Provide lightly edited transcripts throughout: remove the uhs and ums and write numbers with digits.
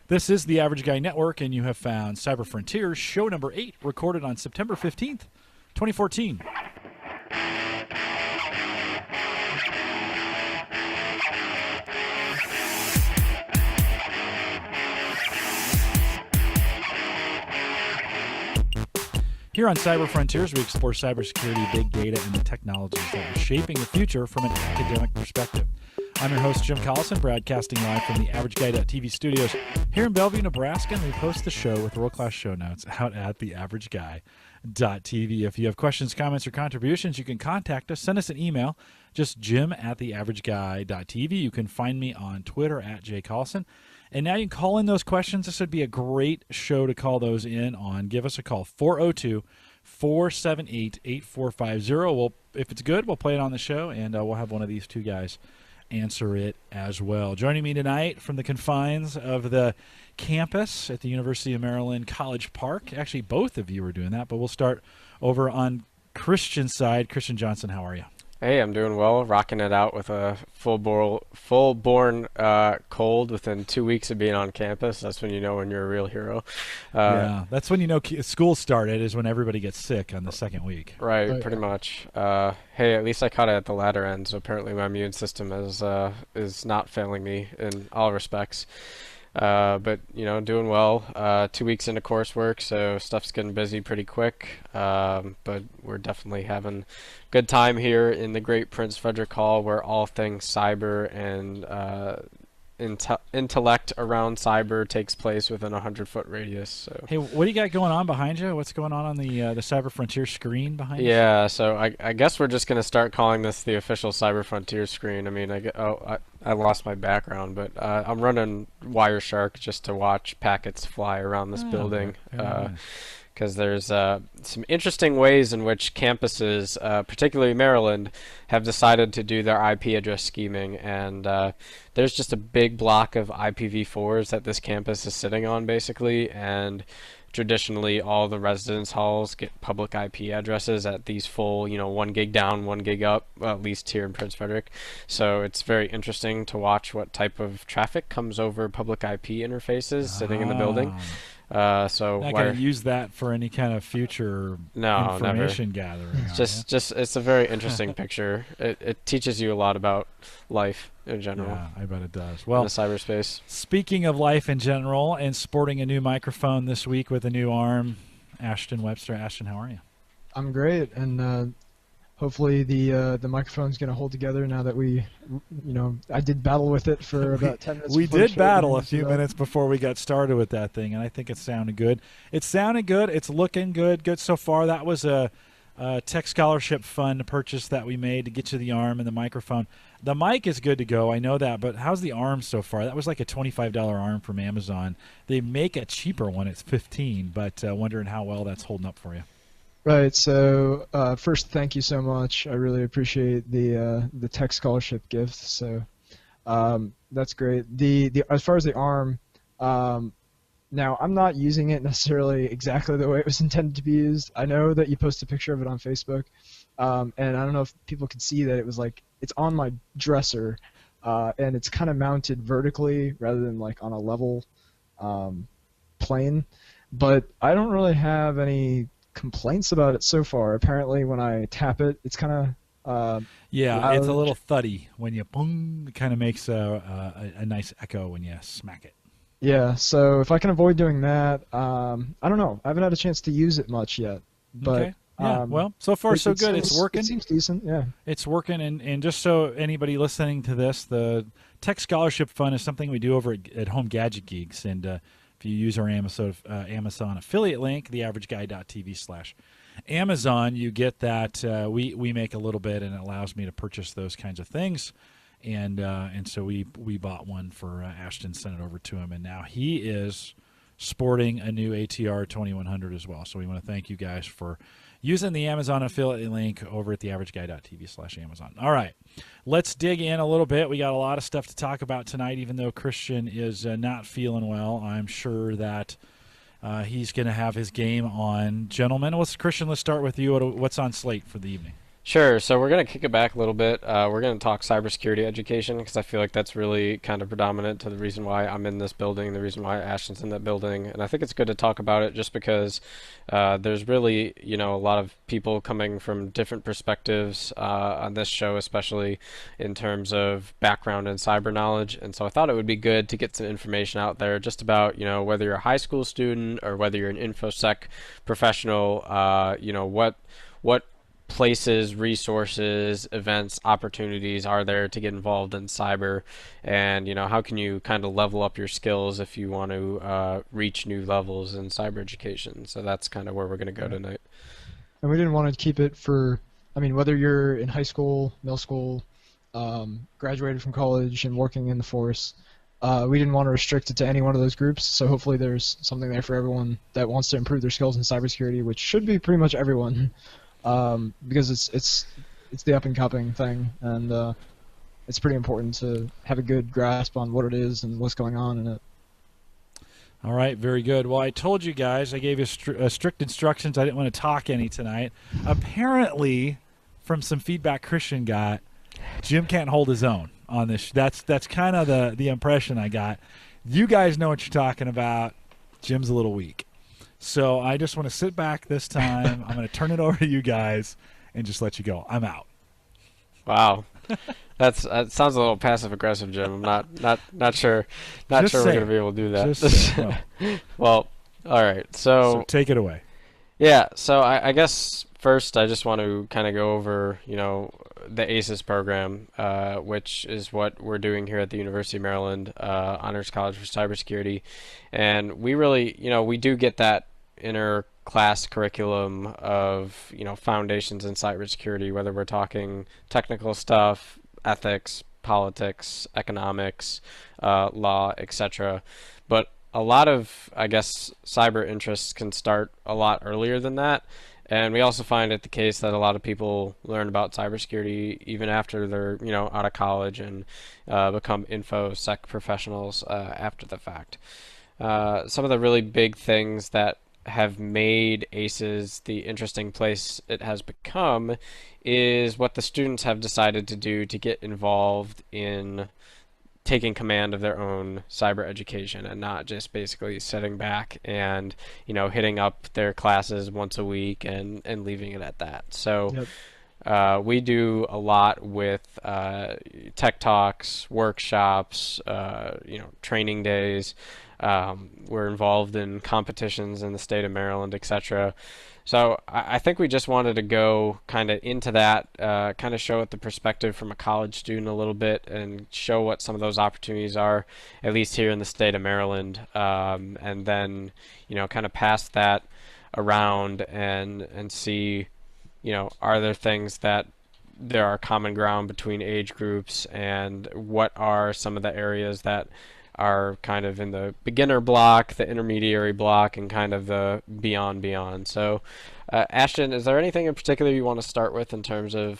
This is the Average Guy Network, and you have found Cyber Frontiers, show number 8, recorded on September 15th, 2014. Here on Cyber Frontiers, we explore cybersecurity, big data, and the technologies that are shaping the future from an academic perspective. I'm your host, Jim Collison, broadcasting live from the AverageGuy.tv studios here in Bellevue, Nebraska, and we post the show with world-class show notes out at the AverageGuy.tv. If you have questions, comments, or contributions, you can contact us. Send us an email, just jim@theaverageguy.tv. You can find me on Twitter @jcollison. And now you can call in those questions. This would be a great show to call those in on. Give us a call, 402-478-8450. If it's good, we'll play it on the show, and we'll have one of these two guys answer it as well. Joining me tonight from the confines of the campus at the University of Maryland College Park. Actually, both of you are doing that, but we'll start over on Christian's side. Christian Johnson, how are you? Hey, I'm doing well, rocking it out with a full-born cold within 2 weeks of being on campus. That's when you know when you're a real hero. Yeah, that's when you know school started, is when everybody gets sick on the second week. Right, pretty much. Hey, at least I caught it at the latter end, so apparently my immune system is not failing me in all respects. But, you know, doing well. 2 weeks into coursework, so stuff's getting busy pretty quick. But we're definitely having a good time here in the great Prince Frederick Hall, where all things cyber and intellect around cyber takes place within a 100-foot radius. So. Hey, what do you got going on behind you? What's going on the Cyber Frontier screen behind you? Yeah, so I guess we're just going to start calling this the official Cyber Frontier screen. I mean, I lost my background, but I'm running Wireshark just to watch packets fly around this building. Because there's some interesting ways in which campuses, particularly Maryland, have decided to do their IP address scheming. And there's just a big block of IPv4s that this campus is sitting on, basically. And traditionally, all the residence halls get public IP addresses at these full, 1 gig down, 1 gig up, at least here in Prince Frederick. So it's very interesting to watch what type of traffic comes over public IP interfaces sitting in the building. So not going to use that for any kind of future information gathering. It's a very interesting picture. It teaches you a lot about life in general. Yeah, I bet it does. Well, in the cyberspace. Speaking of life in general, and sporting a new microphone this week with a new arm, Ashton Webster. Ashton, how are you? I'm great, and hopefully the microphone's going to hold together now that I did battle with it for about 10 minutes. We did battle a few minutes before we got started with that thing, and I think it sounded good. It's looking good. Good so far. That was a tech scholarship fund purchase that we made to get you the arm and the microphone. The mic is good to go, I know that, but how's the arm so far? That was like a $25 arm from Amazon. They make a cheaper one. It's $15, but wondering how well that's holding up for you. Right. So first, thank you so much. I really appreciate the tech scholarship gift. So that's great. The as far as the arm, now I'm not using it necessarily exactly the way it was intended to be used. I know that you posted a picture of it on Facebook, and I don't know if people could see that it was like it's on my dresser, and it's kind of mounted vertically rather than like on a level plane. But I don't really have any complaints about it so far. Apparently when I tap it, it's kind of loud. It's a little thuddy when you boom. It kind of makes a nice echo when you smack it. Yeah, so if I can avoid doing that, I don't know. I haven't had a chance to use it much yet, but okay. Yeah, well, so far so good. It's working. It seems decent, yeah. It's working, and just so anybody listening to this, the Tech Scholarship Fund is something we do over at Home Gadget Geeks, and if you use our Amazon affiliate link, theaverageguy.tv/Amazon, you get that. We make a little bit, and it allows me to purchase those kinds of things. And so we bought one for Ashton, sent it over to him, and now he is sporting a new ATR 2100 as well. So we want to thank you guys for using the Amazon affiliate link over at theaverageguy.tv/Amazon. All right, let's dig in a little bit. We got a lot of stuff to talk about tonight, even though Christian is not feeling well. I'm sure that he's going to have his game on. Gentlemen, Christian, let's start with you. What's on slate for the evening? Sure. So we're going to kick it back a little bit. We're going to talk cybersecurity education because I feel like that's really kind of predominant to the reason why I'm in this building, the reason why Ashton's in that building. And I think it's good to talk about it just because there's really, a lot of people coming from different perspectives on this show, especially in terms of background and cyber knowledge. And so I thought it would be good to get some information out there just about, whether you're a high school student or whether you're an InfoSec professional, what places, resources, events, opportunities are there to get involved in cyber, and how can you kind of level up your skills if you want to reach new levels in cyber education. So that's kind of where we're going to go tonight. And we didn't want to keep it for, whether you're in high school, middle school, graduated from college and working in the force, we didn't want to restrict it to any one of those groups, so hopefully there's something there for everyone that wants to improve their skills in cybersecurity, which should be pretty much everyone. Because it's the up and coming thing, and it's pretty important to have a good grasp on what it is and what's going on in it. All right, very good. Well, I told you guys, I gave you strict instructions. I didn't want to talk any tonight. Apparently, from some feedback Christian got, Jim can't hold his own on this. That's kind of the impression I got. You guys know what you're talking about. Jim's a little weak. So I just want to sit back this time. I'm going to turn it over to you guys and just let you go. I'm out. Wow. That sounds a little passive aggressive, Jim. I'm not sure we're going to be able to do that. Well, all right. So take it away. Yeah. So I guess first I just want to kind of go over, the ACES program, which is what we're doing here at the University of Maryland Honors College for Cybersecurity. And we really, we do get that inner class curriculum of, foundations in cybersecurity, whether we're talking technical stuff, ethics, politics, economics, law, etc. But a lot of, I guess, cyber interests can start a lot earlier than that. And we also find it the case that a lot of people learn about cybersecurity even after they're, out of college and become InfoSec professionals after the fact. Some of the really big things that have made ACES the interesting place it has become is what the students have decided to do to get involved in taking command of their own cyber education and not just basically sitting back and hitting up their classes once a week and leaving it at that. So we do a lot with tech talks, workshops, training days. We're involved in competitions in the state of Maryland, etc. So I think we just wanted to go kind of into that, kind of show it the perspective from a college student a little bit and show what some of those opportunities are, at least here in the state of Maryland, and then, kind of pass that around and see, are there things that there are common ground between age groups, and what are some of the areas that are kind of in the beginner block, the intermediary block, and kind of the beyond. So, Ashton, is there anything in particular you want to start with in terms of,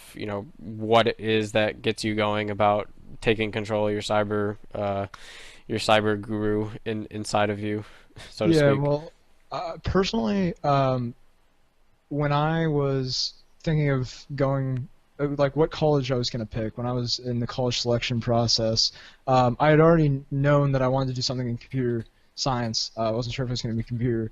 what it is that gets you going about taking control of your cyber guru inside of you, so to speak? Yeah, well, personally, when I was thinking of going, like what college I was going to pick when I was in the college selection process, I had already known that I wanted to do something in computer science. I wasn't sure if it was going to be computer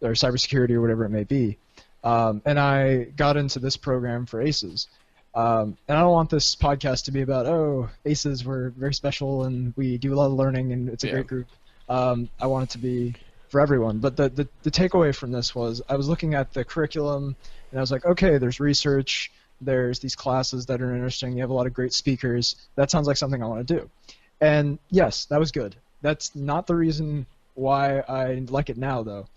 or cybersecurity or whatever it may be. And I got into this program for ACES. And I don't want this podcast to be about, ACES, we're very special and we do a lot of learning and it's a great group. I want it to be for everyone. But the takeaway from this was I was looking at the curriculum and I was like, okay, there's research. There's these classes that are interesting. You have a lot of great speakers. That sounds like something I want to do. And yes, that was good. That's not the reason why I like it now, though.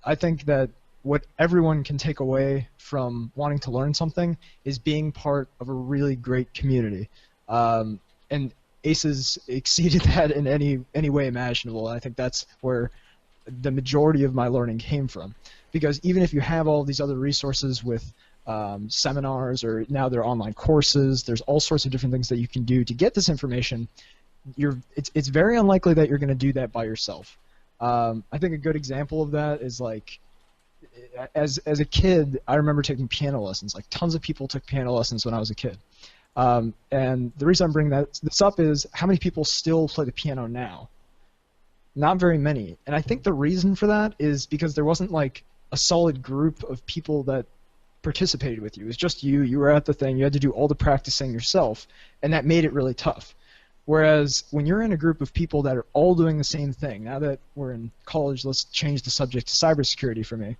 I think that what everyone can take away from wanting to learn something is being part of a really great community. And ACES exceeded that in any way imaginable. I think that's where the majority of my learning came from. Because even if you have all these other resources with seminars, or now there are online courses, there's all sorts of different things that you can do to get this information, it's very unlikely that you're going to do that by yourself. I think a good example of that is like as a kid, I remember taking piano lessons. Like tons of people took piano lessons when I was a kid. And the reason I'm bringing this up is how many people still play the piano now? Not very many. And I think the reason for that is because there wasn't like a solid group of people that participated with you. It was just you. You were at the thing. You had to do all the practicing yourself, and that made it really tough. Whereas when you're in a group of people that are all doing the same thing, now that we're in college, let's change the subject to cybersecurity for me.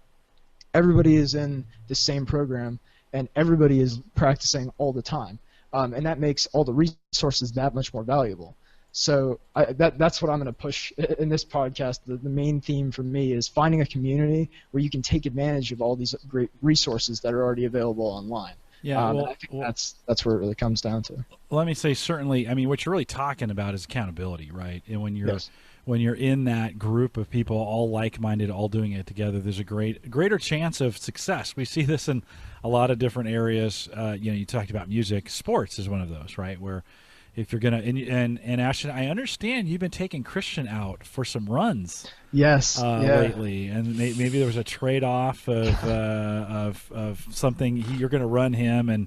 Everybody is in the same program, and everybody is practicing all the time. And that makes all the resources that much more valuable. So that's what I'm going to push in this podcast. The main theme for me is finding a community where you can take advantage of all these great resources that are already available online. Yeah, I think that's where it really comes down to. Let me say, certainly, I mean, what you're really talking about is accountability, right? And when you're in that group of people, all like-minded, all doing it together, there's a greater chance of success. We see this in a lot of different areas. You talked about music. Sports is one of those, right? Where if you're gonna and Ashton, I understand you've been taking Christian out for some runs. Yes. Lately, and maybe there was a trade-off of something. You're going to run him and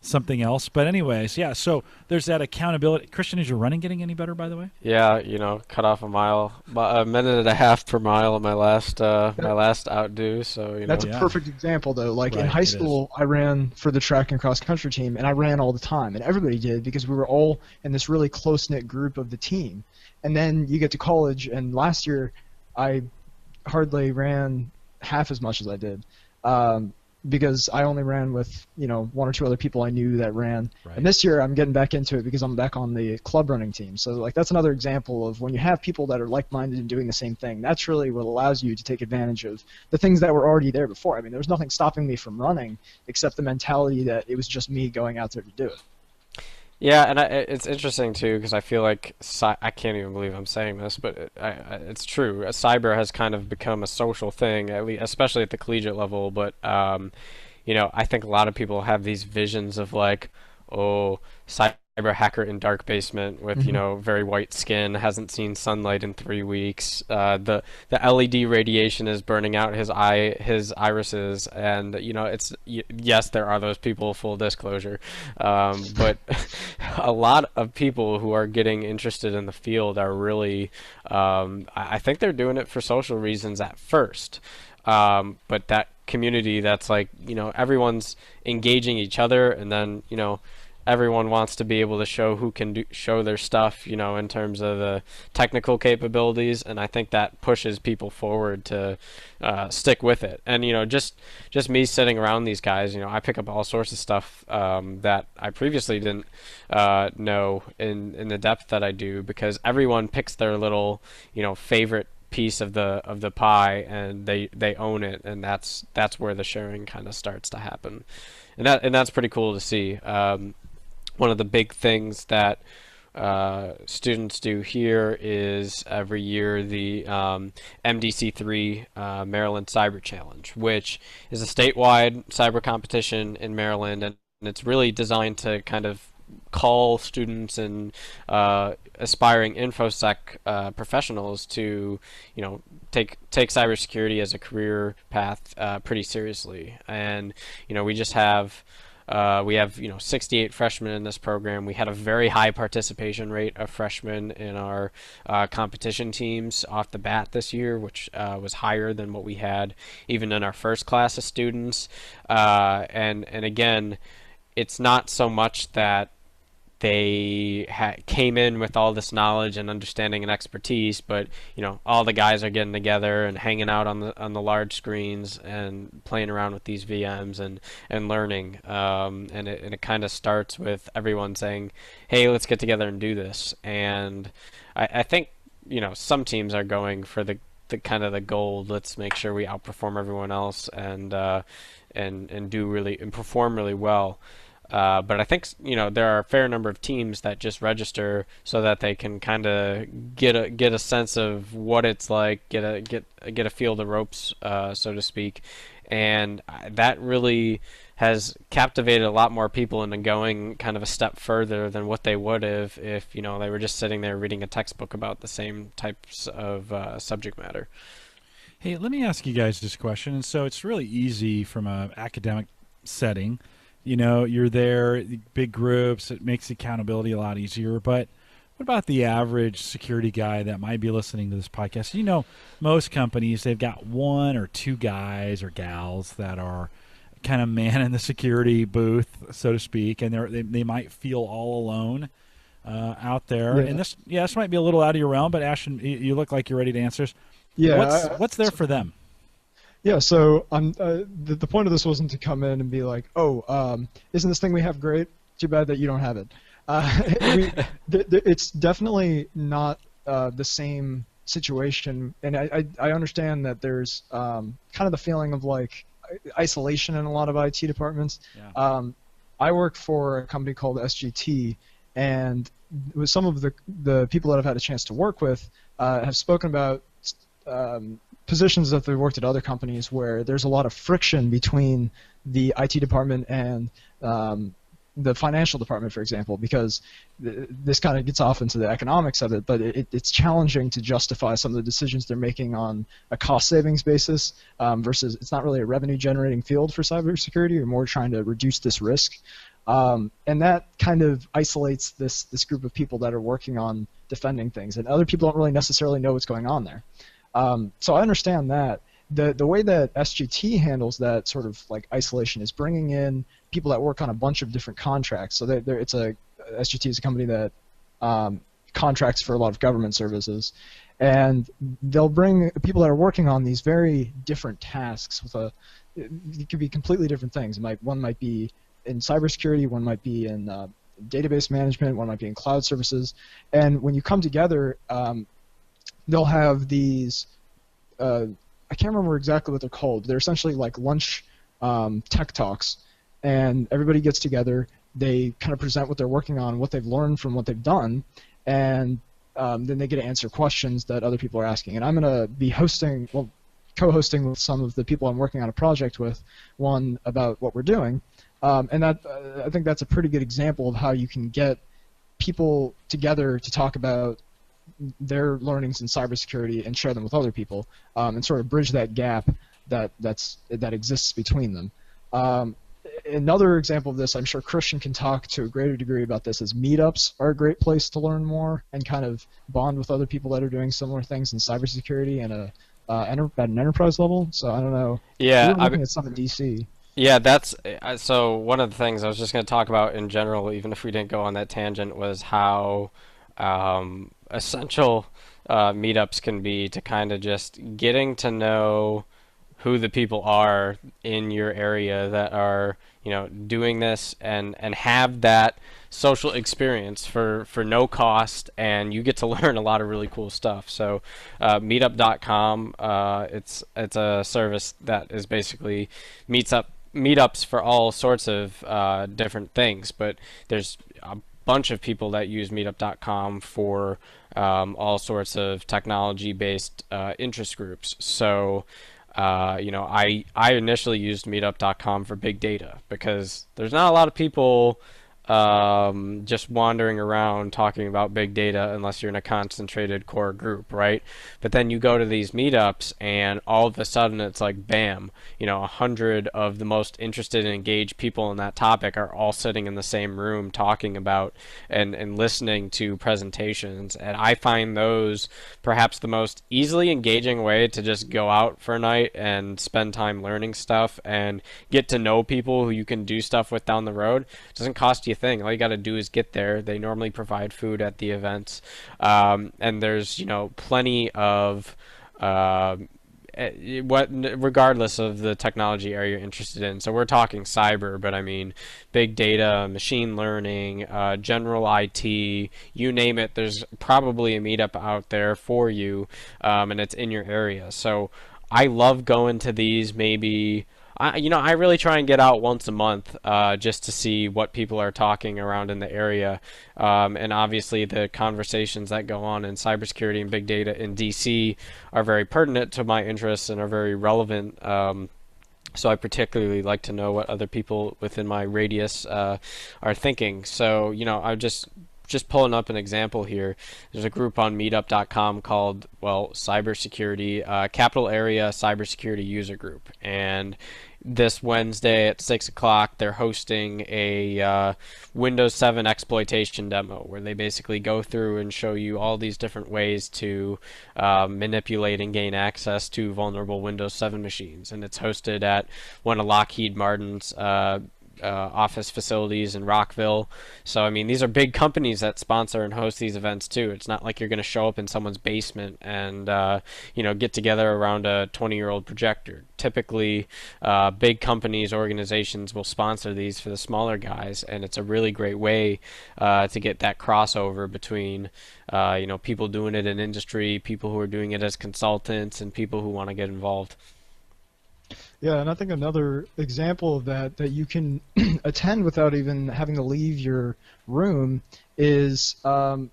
something else. But anyways, yeah. So there's that accountability. Christian, is your running getting any better, by the way? Yeah, cut off a minute and a half per mile in my last outdo. So that's a perfect example, though. Like in high school, I ran for the track and cross country team, and I ran all the time, and everybody did because we were all in this really close knit group of the team. And then you get to college, and last year I hardly ran half as much as I did. Because I only ran with one or two other people I knew that ran. Right. And this year I'm getting back into it because I'm back on the club running team. So like that's another example of when you have people that are like-minded and doing the same thing. That's really what allows you to take advantage of the things that were already there before. I mean, there was nothing stopping me from running except the mentality that it was just me going out there to do it. Yeah, and it's interesting too because I feel like I can't even believe I'm saying this, but it's true. Cyber has kind of become a social thing, at least, especially at the collegiate level. But I think a lot of people have these visions of like, oh, cyber hacker in dark basement with very white skin, hasn't seen sunlight in 3 weeks. The LED radiation is burning out his irises, and yes, there are those people. Full disclosure, but a lot of people who are getting interested in the field are really, I think they're doing it for social reasons at first. But that community, that's like everyone's engaging each other, and then everyone wants to be able to show who can show their stuff, in terms of the technical capabilities, and I think that pushes people forward to stick with it. And just me sitting around these guys, I pick up all sorts of stuff that I previously didn't know in the depth that I do, because everyone picks their little favorite piece of the pie, and they own it, and that's where the sharing kind of starts to happen, and that's pretty cool to see. One of the big things that students do here is every year the MDC3 Maryland Cyber Challenge, which is a statewide cyber competition in Maryland, and it's really designed to kind of call students and aspiring InfoSec professionals to take cybersecurity as a career path pretty seriously. And we just have 68 freshmen in this program. We had a very high participation rate of freshmen in our competition teams off the bat this year, which was higher than what we had even in our first class of students. And again, it's not so much that they came in with all this knowledge and understanding and expertise, but all the guys are getting together and hanging out on the large screens and playing around with these VMs and learning. And it kind of starts with everyone saying, "Hey, let's get together and do this." And I think some teams are going for the kind of the gold. Let's make sure we outperform everyone else and do really and perform really well. But I think there are a fair number of teams that just register so that they can kind of get a sense of what it's like, get a feel of the ropes, so to speak, and that really has captivated a lot more people into going kind of a step further than what they would have if they were just sitting there reading a textbook about the same types of subject matter. Hey, let me ask you guys this question. And so it's really easy from an academic setting. You know, you're there, big groups, it makes accountability a lot easier. But what about the average security guy that might be listening to this podcast? You know, most companies, they've got one or two guys or gals that are kind of manning the security booth, so to speak, and they might feel all alone out there. Yeah. And this might be a little out of your realm, but Ashton, you look like you're ready to answer this. Yeah. What's there for them? Yeah, so the point of this wasn't to come in and be like, oh, isn't this thing we have great? Too bad that you don't have it. It's definitely not the same situation, and I understand that there's kind of the feeling of like isolation in a lot of IT departments. Yeah. I work for a company called SGT, and with some of the people that I've had a chance to work with have spoken about positions that they've worked at other companies where there's a lot of friction between the IT department and the financial department, for example, because this kind of gets off into the economics of it, but it's challenging to justify some of the decisions they're making on a cost savings basis versus it's not really a revenue generating field for cybersecurity. You're more trying to reduce this risk. And that kind of isolates this group of people that are working on defending things, and other people don't really necessarily know what's going on there. So I understand that. The way that SGT handles that sort of like isolation is bringing in people that work on a bunch of different contracts. So SGT is a company that contracts for a lot of government services, and they'll bring people that are working on these very different tasks it could be completely different things. One might be in cybersecurity, one might be in database management, one might be in cloud services, and when you come together, they'll have these. I can't remember exactly what they're called. They're essentially like lunch tech talks, and everybody gets together. They kind of present what they're working on, what they've learned from what they've done, and then they get to answer questions that other people are asking. And I'm going to be co-hosting with some of the people I'm working on a project with, one about what we're doing, and I think that's a pretty good example of how you can get people together to talk about their learnings in cybersecurity and share them with other people, and sort of bridge that gap that exists between them. Another example of this, I'm sure Christian can talk to a greater degree about this, is meetups are a great place to learn more and kind of bond with other people that are doing similar things in cybersecurity and at an enterprise level. So I don't know. Yeah, we're looking at some in DC. Yeah, that's so one of the things I was just going to talk about in general, even if we didn't go on that tangent, was how essential meetups can be to kind of just getting to know who the people are in your area that are, doing this and have that social experience for no cost, and you get to learn a lot of really cool stuff. So meetup.com, it's a service that is basically meetups for all sorts of different things, but there's a bunch of people that use meetup.com for all sorts of technology-based interest groups. So I initially used meetup.com for big data because there's not a lot of people just wandering around talking about big data unless you're in a concentrated core group, right? But then you go to these meetups and all of a sudden it's like bam, 100 of the most interested and engaged people in that topic are all sitting in the same room talking about and listening to presentations. And I find those perhaps the most easily engaging way to just go out for a night and spend time learning stuff and get to know people who you can do stuff with down the road. It doesn't cost you a thing. All you got to do is get there. They normally provide food at the events, and there's plenty of regardless of the technology area you're interested in. So we're talking cyber, but I mean big data, machine learning, general IT, you name it. There's probably a meetup out there for you, and it's in your area. So I love going to these. Maybe I really try and get out once a month just to see what people are talking around in the area. And obviously the conversations that go on in cybersecurity and big data in DC are very pertinent to my interests and are very relevant. So I particularly like to know what other people within my radius are thinking. So, I just just pulling up an example here. There's a group on meetup.com called, well, Cybersecurity, Capital Area Cybersecurity User Group. And this Wednesday at 6 o'clock, they're hosting a Windows 7 exploitation demo where they basically go through and show you all these different ways to manipulate and gain access to vulnerable Windows 7 machines. And it's hosted at one of Lockheed Martin's office facilities in Rockville. So I mean, these are big companies that sponsor and host these events too. It's not like you're going to show up in someone's basement and get together around a 20-year-old projector. Typically, big companies, organizations will sponsor these for the smaller guys, and it's a really great way to get that crossover between people doing it in industry, people who are doing it as consultants, and people who want to get involved. Yeah, and I think another example of that you can attend without even having to leave your room is kind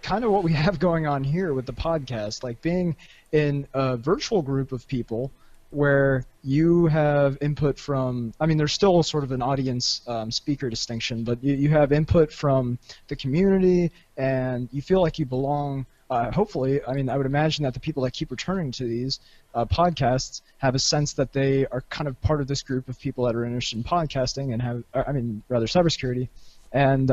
of what we have going on here with the podcast, like being in a virtual group of people where you have input from, I mean, there's still sort of an audience speaker distinction, but you have input from the community, and you feel like you belong. Hopefully, I mean, I would imagine that the people that keep returning to these podcasts have a sense that they are kind of part of this group of people that are interested in podcasting and rather cybersecurity, and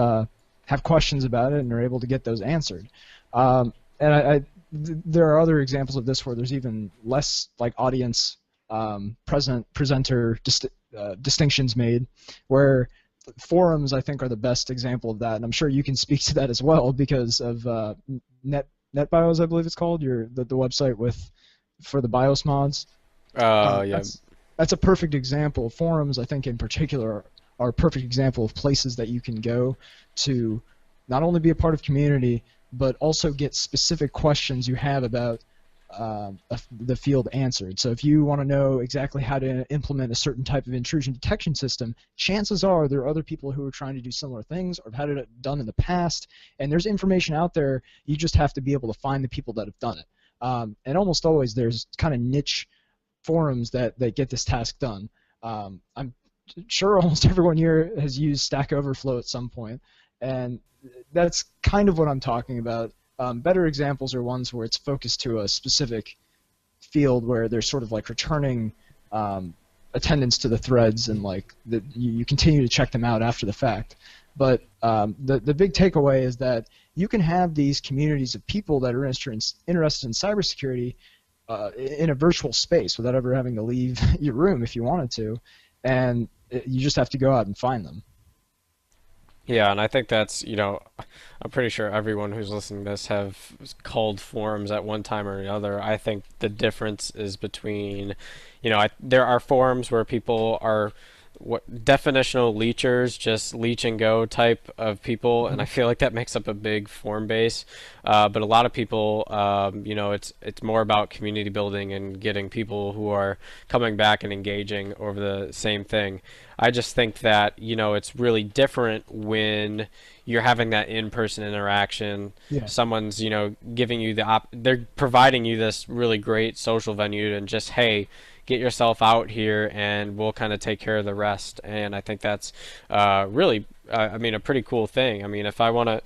have questions about it and are able to get those answered. There are other examples of this where there's even less like audience presenter distinctions made, where forums I think are the best example of that, and I'm sure you can speak to that as well because of NetBIOS, I believe it's called, the website for the BIOS mods. Yeah. That's a perfect example. Forums, I think, in particular, are a perfect example of places that you can go to not only be a part of community, but also get specific questions you have about the field answered. So if you want to know exactly how to implement a certain type of intrusion detection system, chances are there are other people who are trying to do similar things or have had it done in the past, and there's information out there. You just have to be able to find the people that have done it. And almost always there's kind of niche forums that get this task done. I'm sure almost everyone here has used Stack Overflow at some point, and that's kind of what I'm talking about. Better examples are ones where it's focused to a specific field where there's sort of like returning attendance to the threads, and like you continue to check them out after the fact. But the big takeaway is that you can have these communities of people that are interested in cybersecurity in a virtual space without ever having to leave your room if you wanted to, and you just have to go out and find them. Yeah, and I think that's, I'm pretty sure everyone who's listening to this have called forums at one time or another. I think the difference is between, there are forums where people are definitional leechers, just leech and go type of people, and I feel like that makes up a big form base. But a lot of people, it's more about community building and getting people who are coming back and engaging over the same thing. I just think that, it's really different when you're having that in-person interaction. Yeah. Someone's, giving you they're providing you this really great social venue, and just, hey, get yourself out here and we'll kind of take care of the rest. And I think that's really, a pretty cool thing. I mean, if I want to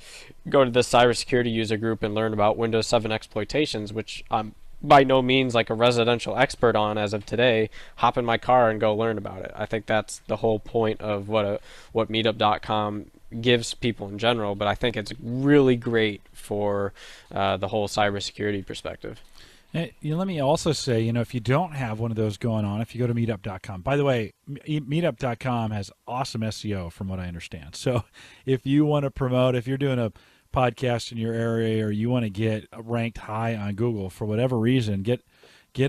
go to this cybersecurity user group and learn about Windows 7 exploitations, which I'm by no means like a residential expert on as of today, hop in my car and go learn about it. I think that's the whole point of what meetup.com gives people in general, but I think it's really great for the whole cybersecurity perspective. Let me also say, if you don't have one of those going on, if you go to meetup.com, by the way, meetup.com has awesome SEO from what I understand. So if you want to promote, if you're doing a podcast in your area or you want to get ranked high on Google for whatever reason, get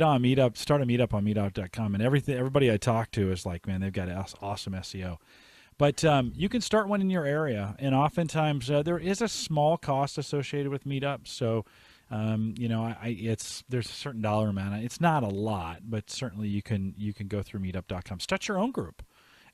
on Meetup, start a Meetup on meetup.com, and everybody I talk to is like, man, they've got awesome SEO. But you can start one in your area, and oftentimes there is a small cost associated with Meetup, so there's a certain dollar amount. It's not a lot, but certainly you can go through meetup.com. Start your own group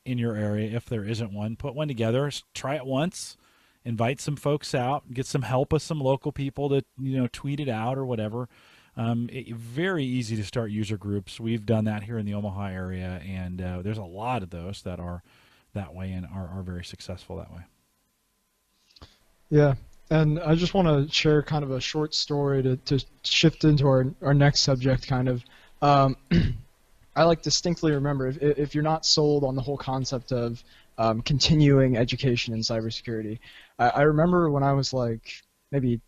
in your area if there isn't one. Put one together. Try it once. Invite some folks out. Get some help with some local people to tweet it out or whatever. Very easy to start user groups. We've done that here in the Omaha area, and there's a lot of those that are that way and are very successful that way. Yeah, and I just want to share kind of a short story to shift into our next subject, kind of. Um, I like distinctly remember if you're not sold on the whole concept of continuing education in cybersecurity. I remember when I was like maybe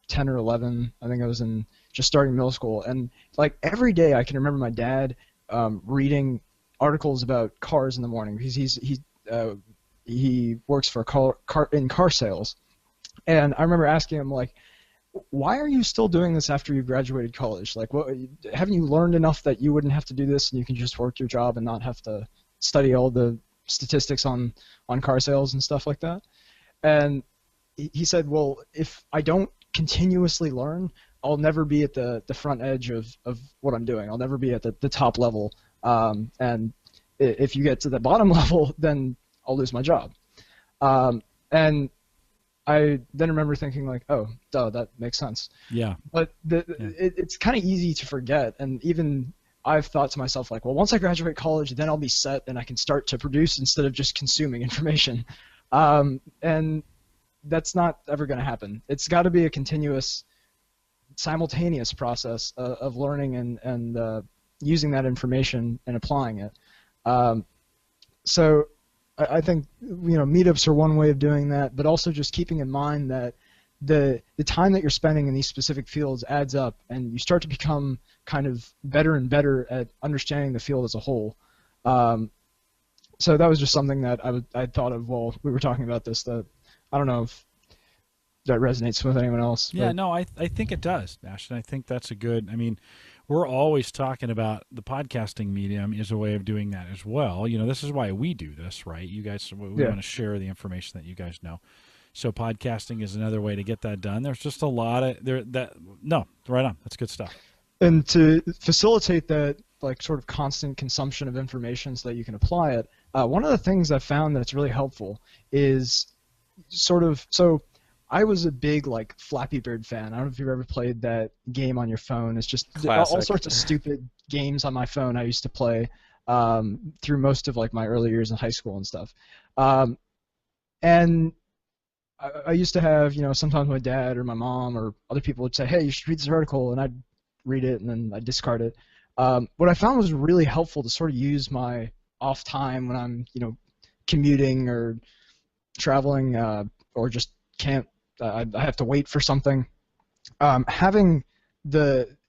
10 or 11, I think I was in just starting middle school, and like every day I can remember my dad reading articles about cars in the morning because he works for car sales, and I remember asking him like, why are you still doing this after you graduated college? Like, what, haven't you learned enough that you wouldn't have to do this and you can just work your job and not have to study all the statistics on car sales and stuff like that? And he said, well, if I don't continuously learn, I'll never be at the front edge of what I'm doing. I'll never be at the top level. And if you get to the bottom level, then I'll lose my job. And I then remember thinking like, oh, duh, that makes sense. Yeah. But it's kind of easy to forget, and even I've thought to myself like, well, once I graduate college, then I'll be set and I can start to produce instead of just consuming information. And that's not ever going to happen. It's got to be a continuous, simultaneous process of learning and using that information and applying it. So I think meetups are one way of doing that, but also just keeping in mind that the time that you're spending in these specific fields adds up, and you start to become kind of better and better at understanding the field as a whole. So that was just something that I thought of while we were talking about this. That I don't know if that resonates with anyone else. Yeah, but. no, I think it does, Ashton. I think that's a good. I mean, we're always talking about the podcasting medium is a way of doing that as well. This is why we do this, right? You guys, we want to share the information that you guys know. So podcasting is another way to get that done. There's just a lot of right on. That's good stuff. And to facilitate that, like sort of constant consumption of information so that you can apply it, one of the things I've found that's really helpful is so I was a big like Flappy Bird fan. I don't know if you've ever played that game on your phone. It's just Classic. all sorts of stupid games on my phone I used to play through most of like my early years in high school and stuff. And I used to have, sometimes my dad or my mom or other people would say, hey, you should read this article, and I'd read it and then I'd discard it. What I found was really helpful to sort of use my off time when I'm, commuting or traveling or just can't. I have to wait for something. Having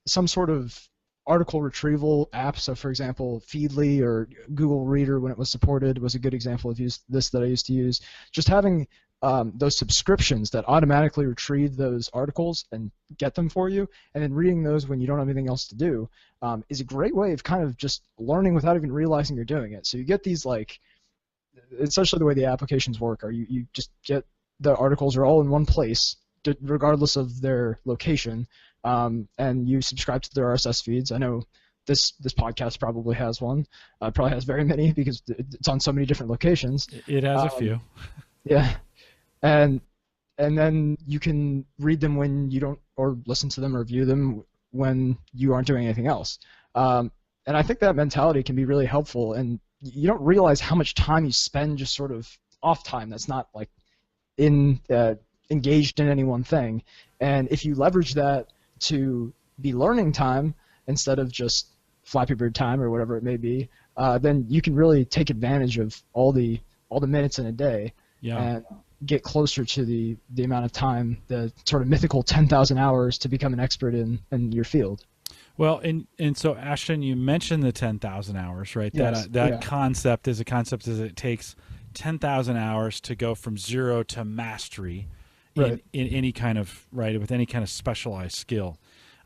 some sort of article retrieval app. So, for example, Feedly or Google Reader, when it was supported, was a good example of this that I used to use. Just having those subscriptions that automatically retrieve those articles and get them for you, and then reading those when you don't have anything else to do, is a great way of kind of just learning without even realizing you're doing it. So you get these like, essentially the way the applications work are you just get the articles are all in one place, regardless of their location, and you subscribe to their RSS feeds. I know this podcast probably has one. Probably has very many because it's on so many different locations. It has a few. Yeah, and then you can read them when you don't, or listen to them or view them when you aren't doing anything else. And I think that mentality can be really helpful, and you don't realize how much time you spend just sort of off time that's not like engaged in any one thing. And if you leverage that to be learning time instead of just Flappy Bird time or whatever it may be, then you can really take advantage of all the minutes in a day. Yeah. And get closer to the amount of time, the sort of mythical 10,000 hours to become an expert in your field. Well, and so Ashton, you mentioned the 10,000 hours, right? Yes, That concept is a concept as it takes 10,000 hours to go from zero to mastery in any kind of, with any kind of specialized skill.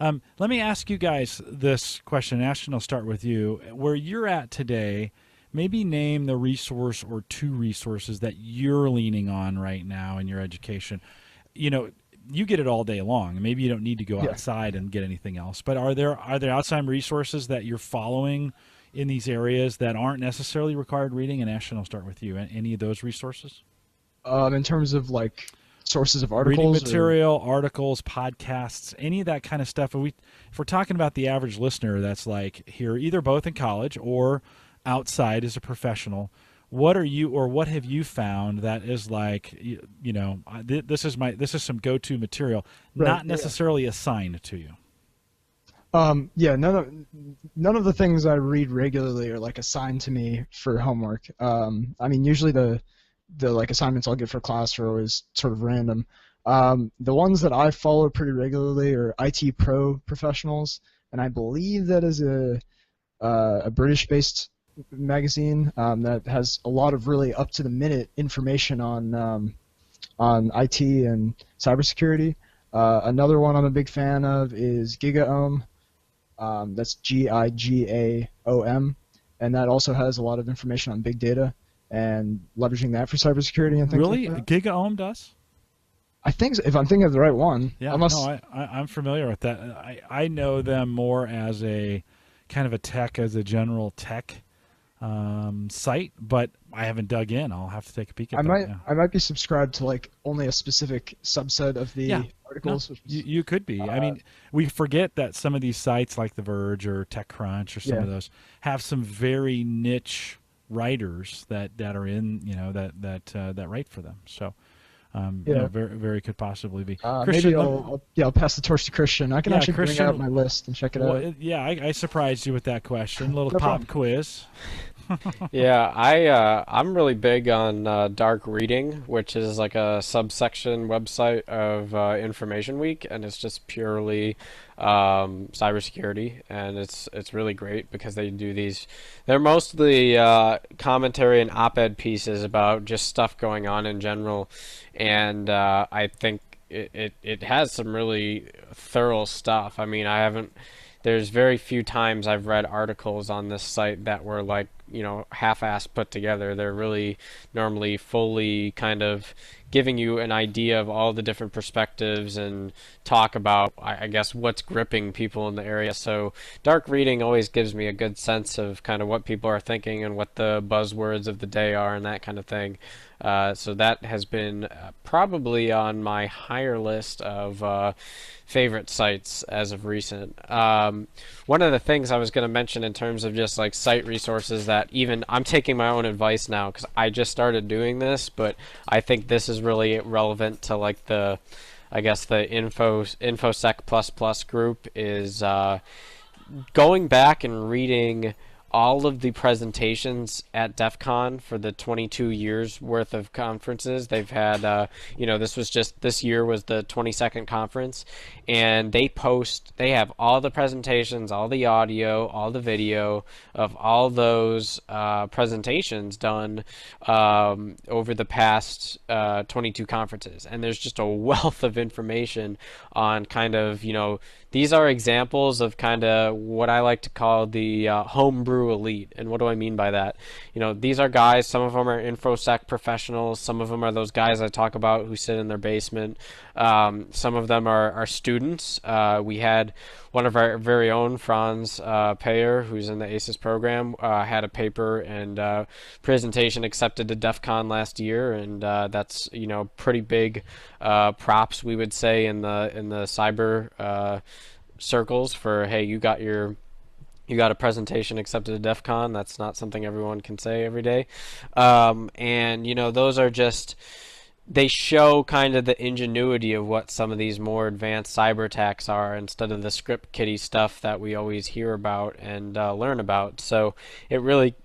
Let me ask you guys this question. Ashton, I'll start with you. Where you're at today, maybe name the resource or two resources that you're leaning on right now in your education. You get it all day long. Maybe you don't need to go outside and get anything else. But are there outside resources that you're following in these areas that aren't necessarily required reading? And Ashton, I'll start with you. Any of those resources? In terms of like sources of articles, reading material, articles, podcasts, any of that kind of stuff. If we're talking about the average listener that's like here, either both in college or outside as a professional, what are you, or what have you found that is like, this is some go-to material, Right, not yeah. necessarily assigned to you? Yeah, none of the things I read regularly are like assigned to me for homework. I mean, usually the like assignments I'll get for class are always sort of random. The ones that I follow pretty regularly are IT Pro professionals, and I believe that is a British-based magazine that has a lot of really up-to-the-minute information on IT and cybersecurity. Another one I'm a big fan of is GigaOM. That's GIGAOM, and that also has a lot of information on big data and leveraging that for cybersecurity and things Really? like that. GigaOM does? I think so, if I'm thinking of the right one. Yeah, Unless, no, I'm familiar with that. I know them more as a kind of as a general tech site, but I haven't dug in. I'll have to take a peek at that. I might be subscribed to like only a specific subset of the articles. No, you could be. I mean, we forget that some of these sites like The Verge or TechCrunch or some of those have some very niche writers that are in, that write for them. So very, very could possibly be. Christian, maybe I'll pass the torch to Christian. I can actually bring out my list and check it out. Yeah, I surprised you with that question. A little No pop problem. quiz. Yeah, I'm really big on Dark Reading, which is like a subsection website of Information Week, and it's just purely cybersecurity, and it's really great because they do these. They're mostly commentary and op-ed pieces about just stuff going on in general, and I think it has some really thorough stuff. I mean, there's very few times I've read articles on this site that were like, half-assed put together. They're really normally fully kind of giving you an idea of all the different perspectives and talk about, I guess, what's gripping people in the area. So Dark Reading always gives me a good sense of kind of what people are thinking and what the buzzwords of the day are and that kind of thing. So that has been probably on my higher list of favorite sites as of recent. One of the things I was going to mention in terms of just like site resources that even I'm taking my own advice now because I just started doing this, but I think this is really relevant to like the InfoSec++ group is going back and reading all of the presentations at DEF CON for the 22 years worth of conferences. They've had, this year was the 22nd conference, and they have all the presentations, all the audio, all the video of all those presentations done over the past 22 conferences. And there's just a wealth of information on kind of, these are examples of kind of what I like to call the homebrew elite. And what do I mean by that? These are guys, some of them are InfoSec professionals, some of them are those guys I talk about who sit in their basement. Some of them are students. We had one of our very own, Franz Payer, who's in the ACES program, had a paper and presentation accepted to DEF CON last year, and that's pretty big props, we would say, in the cyber circles for, hey, you got a presentation accepted to DEF CON. That's not something everyone can say every day. And those are just, they show kind of the ingenuity of what some of these more advanced cyber attacks are instead of the script kiddie stuff that we always hear about and learn about. So it really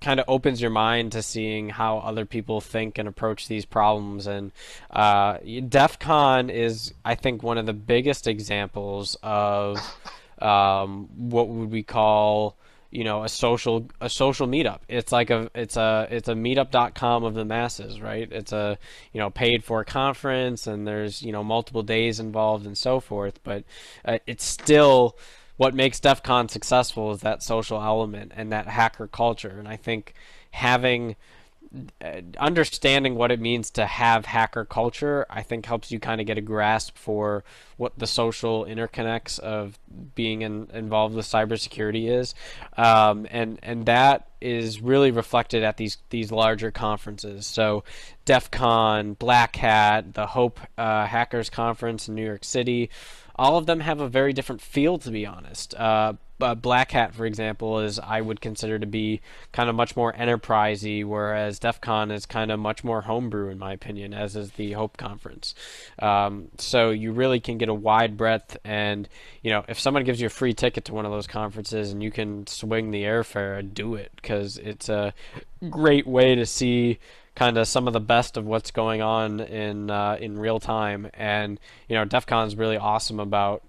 kind of opens your mind to seeing how other people think and approach these problems. And DEF CON is, I think, one of the biggest examples of what would we call a social meetup. It's like it's a meetup.com of the masses, right? It's a paid for conference, and there's multiple days involved and so forth, but it's still what makes DEF CON successful is that social element and that hacker culture. And I think understanding what it means to have hacker culture, I think, helps you kind of get a grasp for what the social interconnects of being involved with cybersecurity is, and that is really reflected at these larger conferences. So DEF CON, Black Hat, the Hope Hackers Conference in New York City, all of them have a very different feel, to be honest. Black Hat, for example, is I would consider to be kind of much more enterprisey, whereas DEF CON is kind of much more homebrew, in my opinion, as is the Hope Conference. So you really can get a wide breadth, and if someone gives you a free ticket to one of those conferences and you can swing the airfare, do it, because it's a great way to see kind of some of the best of what's going on in real time. And DEF CON is really awesome about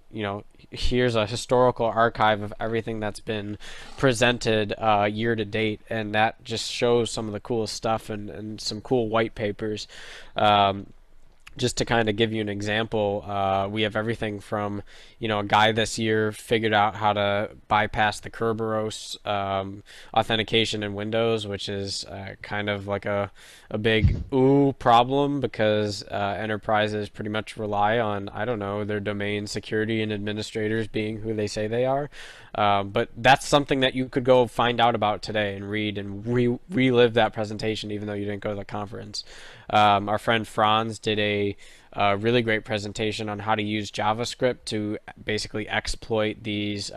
here's a historical archive of everything that's been presented year to date, and that just shows some of the coolest stuff and some cool white papers. Just to kind of give you an example, we have everything from, a guy this year figured out how to bypass the Kerberos authentication in Windows, which is kind of like a big problem, because enterprises pretty much rely on, I don't know, their domain security and administrators being who they say they are. But that's something that you could go find out about today and read and relive that presentation, even though you didn't go to the conference. Our friend Franz did a really great presentation on how to use JavaScript to basically exploit these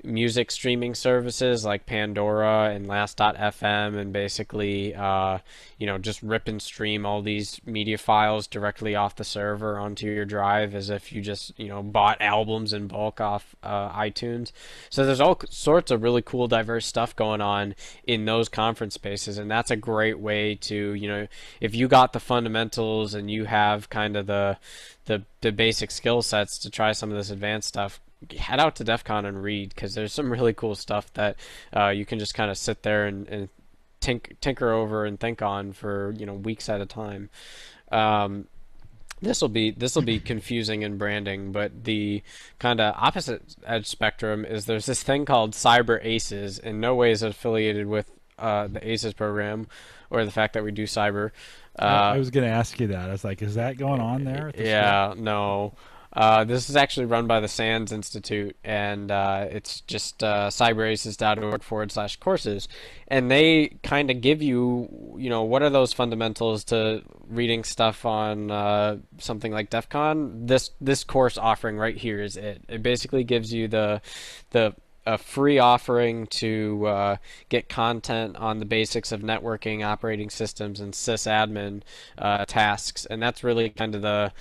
music streaming services like Pandora and Last.fm, and basically just rip and stream all these media files directly off the server onto your drive, as if you just bought albums in bulk off iTunes. So there's all sorts of really cool, diverse stuff going on in those conference spaces, and that's a great way to if you got the fundamentals and you have kind of the basic skill sets to try some of this advanced stuff, head out to DEF CON and read, because there's some really cool stuff that you can just kind of sit there and tinker over and think on for weeks at a time. This will be confusing in branding, but the kind of opposite edge spectrum is there's this thing called Cyber Aces. In no way is it affiliated with the Aces program or the fact that we do cyber. I was going to ask you that. I was like, is that going on there at the Yeah, school? no. This is actually run by the SANS Institute, and it's just cyberaces.org/courses. And they kind of give you, what are those fundamentals to reading stuff on something like DEF CON? This course offering right here is it. It basically gives you a free offering to get content on the basics of networking, operating systems, and sysadmin tasks, and that's really kind of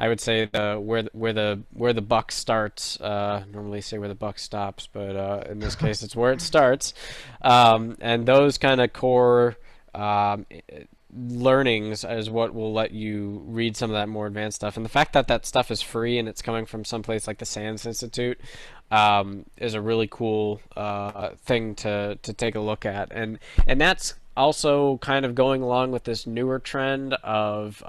I would say where the buck starts. Normally say where the buck stops, but in this case it's where it starts. And those kind of core learnings is what will let you read some of that more advanced stuff. And the fact that that stuff is free and it's coming from someplace like the SANS Institute is a really cool thing to take a look at. And that's also kind of going along with this newer trend of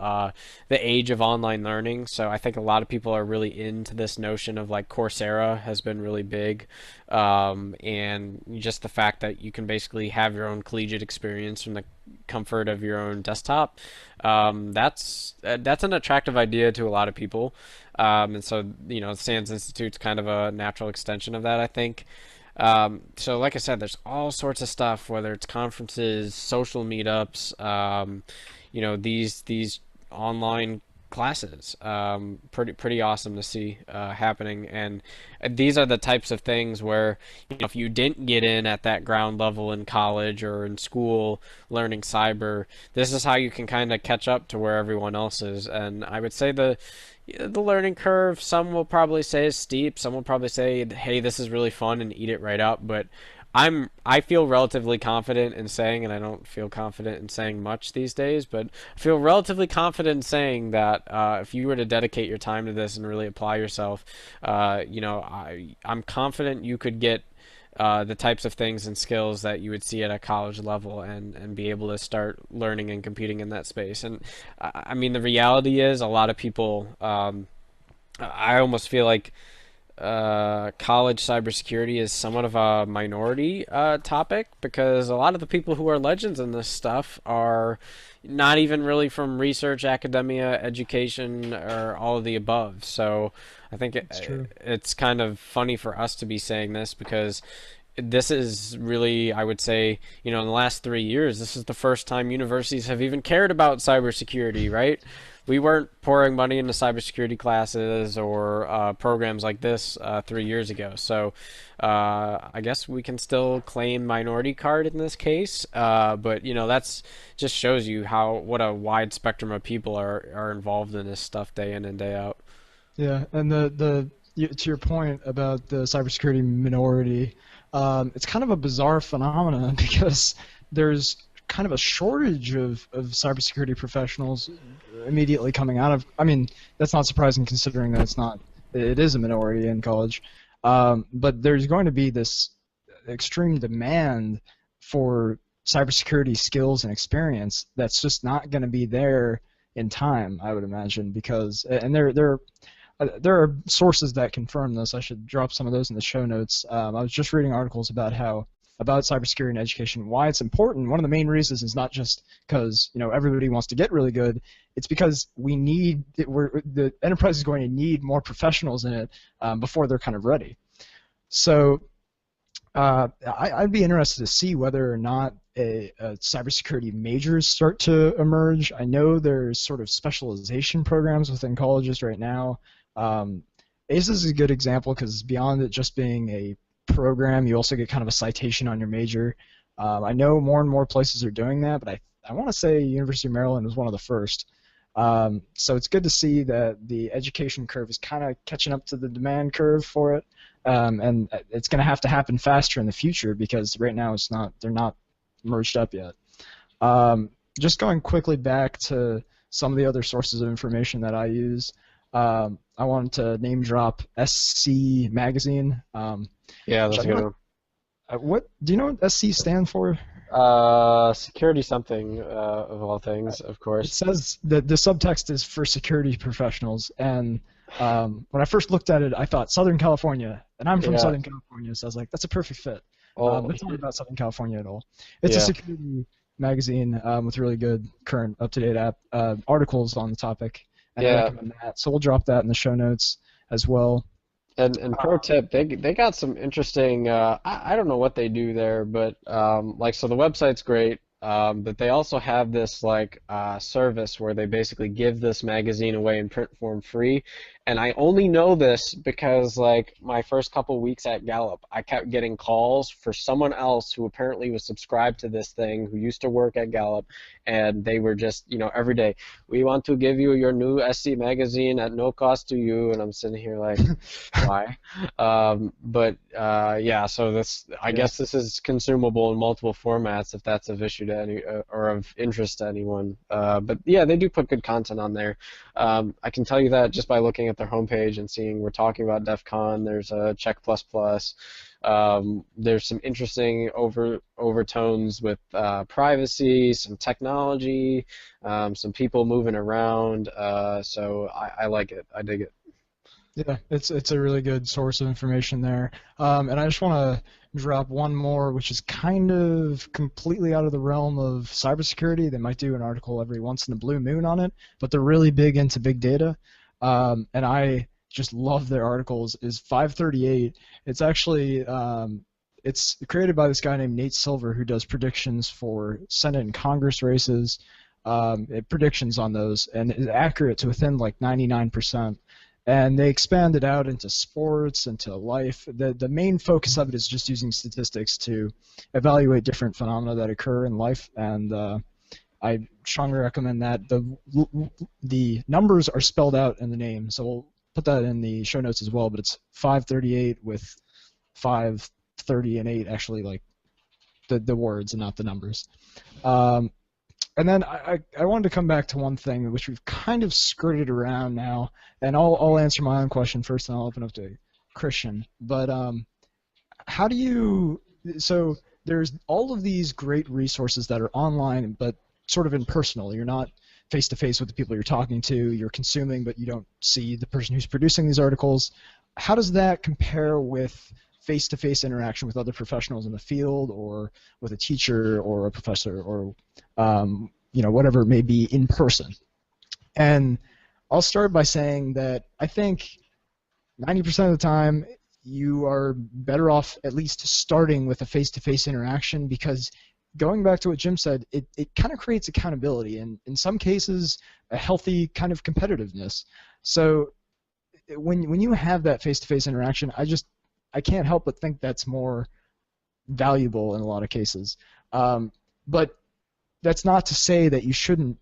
the age of online learning. So I think a lot of people are really into this notion of, like, Coursera has been really big, and just the fact that you can basically have your own collegiate experience from the comfort of your own desktop. That's an attractive idea to a lot of people, and so the SANS Institute's kind of a natural extension of that, I think. So like I said, there's all sorts of stuff, whether it's conferences, social meetups, these online classes, pretty awesome to see happening. And these are the types of things where if you didn't get in at that ground level in college or in school learning cyber, this is how you can kind of catch up to where everyone else is. And I would say the learning curve, some will probably say is steep, some will probably say, hey, this is really fun, and eat it right up. But I feel relatively confident in saying, and I don't feel confident in saying much these days, but I feel relatively confident in saying that if you were to dedicate your time to this and really apply yourself, I'm confident you could get the types of things and skills that you would see at a college level and be able to start learning and competing in that space. And I mean, the reality is a lot of people, I almost feel like college cybersecurity is somewhat of a minority topic, because a lot of the people who are legends in this stuff are not even really from research, academia, education, or all of the above. So I think it's kind of funny for us to be saying this, because this is really, I would say, in the last 3 years, this is the first time universities have even cared about cybersecurity, right? We weren't pouring money into cybersecurity classes or programs like this 3 years ago. So I guess we can still claim minority card in this case. But that's just shows you what a wide spectrum of people are involved in this stuff day in and day out. Yeah, and to your point about the cybersecurity minority, it's kind of a bizarre phenomenon because there's kind of a shortage of cybersecurity professionals immediately coming out of. I mean, that's not surprising considering that it is a minority in college. But there's going to be this extreme demand for cybersecurity skills and experience that's just not going to be there in time, I would imagine, because and there are sources that confirm this. I should drop some of those in the show notes. I was just reading articles about cybersecurity and education, why it's important. One of the main reasons is not just because everybody wants to get really good. It's because the enterprise is going to need more professionals in it before they're kind of ready. So I'd be interested to see whether or not a cybersecurity majors start to emerge. I know there's sort of specialization programs within colleges right now. ACES is a good example because beyond it just being a program, you also get kind of a citation on your major. I know more and more places are doing that, but I want to say University of Maryland was one of the first. So it's good to see that the education curve is kind of catching up to the demand curve for it, and it's going to have to happen faster in the future because right now they're not merged up yet. Just going quickly back to some of the other sources of information that I use. I wanted to name drop SC Magazine. Yeah, that's a good one. What do you know what SC stand for? Security something of all things, of course. It says that the subtext is for security professionals, and when I first looked at it, I thought Southern California, and I'm from Southern California, so I was like, that's a perfect fit. It's not about Southern California at all. It's a security magazine with really good current up-to-date articles on the topic, and I recommend that. So we'll drop that in the show notes as well. And pro tip, they got some interesting. I don't know what they do there, but so the website's great. But they also have this service where they basically give this magazine away in print form free. And I only know this because my first couple weeks at Gallup, I kept getting calls for someone else who apparently was subscribed to this thing, who used to work at Gallup, and they were just, every day, we want to give you your new SC magazine at no cost to you, and I'm sitting here like, why? So I guess this is consumable in multiple formats if that's of issue to any or of interest to anyone. But yeah, they do put good content on there. I can tell you that just by looking at their homepage and seeing we're talking about DEF CON. There's a Check++. There's some interesting overtones with privacy, some technology, some people moving around. So I like it. I dig it. Yeah, it's a really good source of information there. And I just want to drop one more, which is kind of completely out of the realm of cybersecurity. They might do an article every once in a blue moon on it, but they're really big into big data. And I just love their articles. Is 538. It's actually it's created by this guy named Nate Silver, who does predictions for Senate and Congress races, predictions on those, and is accurate to within 99%. And they expand it out into sports, into life. The main focus of it is just using statistics to evaluate different phenomena that occur in life, and I strongly recommend that. The numbers are spelled out in the name, so we'll put that in the show notes as well, but it's 538 with 530 and 8, actually, the words and not the numbers. And then I wanted to come back to one thing which we've kind of skirted around now, and I'll answer my own question first, and I'll open up to Christian. But how do you? So there's all of these great resources that are online, but sort of impersonal. You're not face to face with the people you're talking to. You're consuming, but you don't see the person who's producing these articles. How does that compare with face-to-face interaction with other professionals in the field, or with a teacher or a professor, or whatever it may be in person? And I'll start by saying that I think 90% of the time you are better off at least starting with a face-to-face interaction, because going back to what Jim said, it kind of creates accountability, and in some cases a healthy kind of competitiveness. So when you have that face-to-face interaction, I can't help but think that's more valuable in a lot of cases. But that's not to say that you shouldn't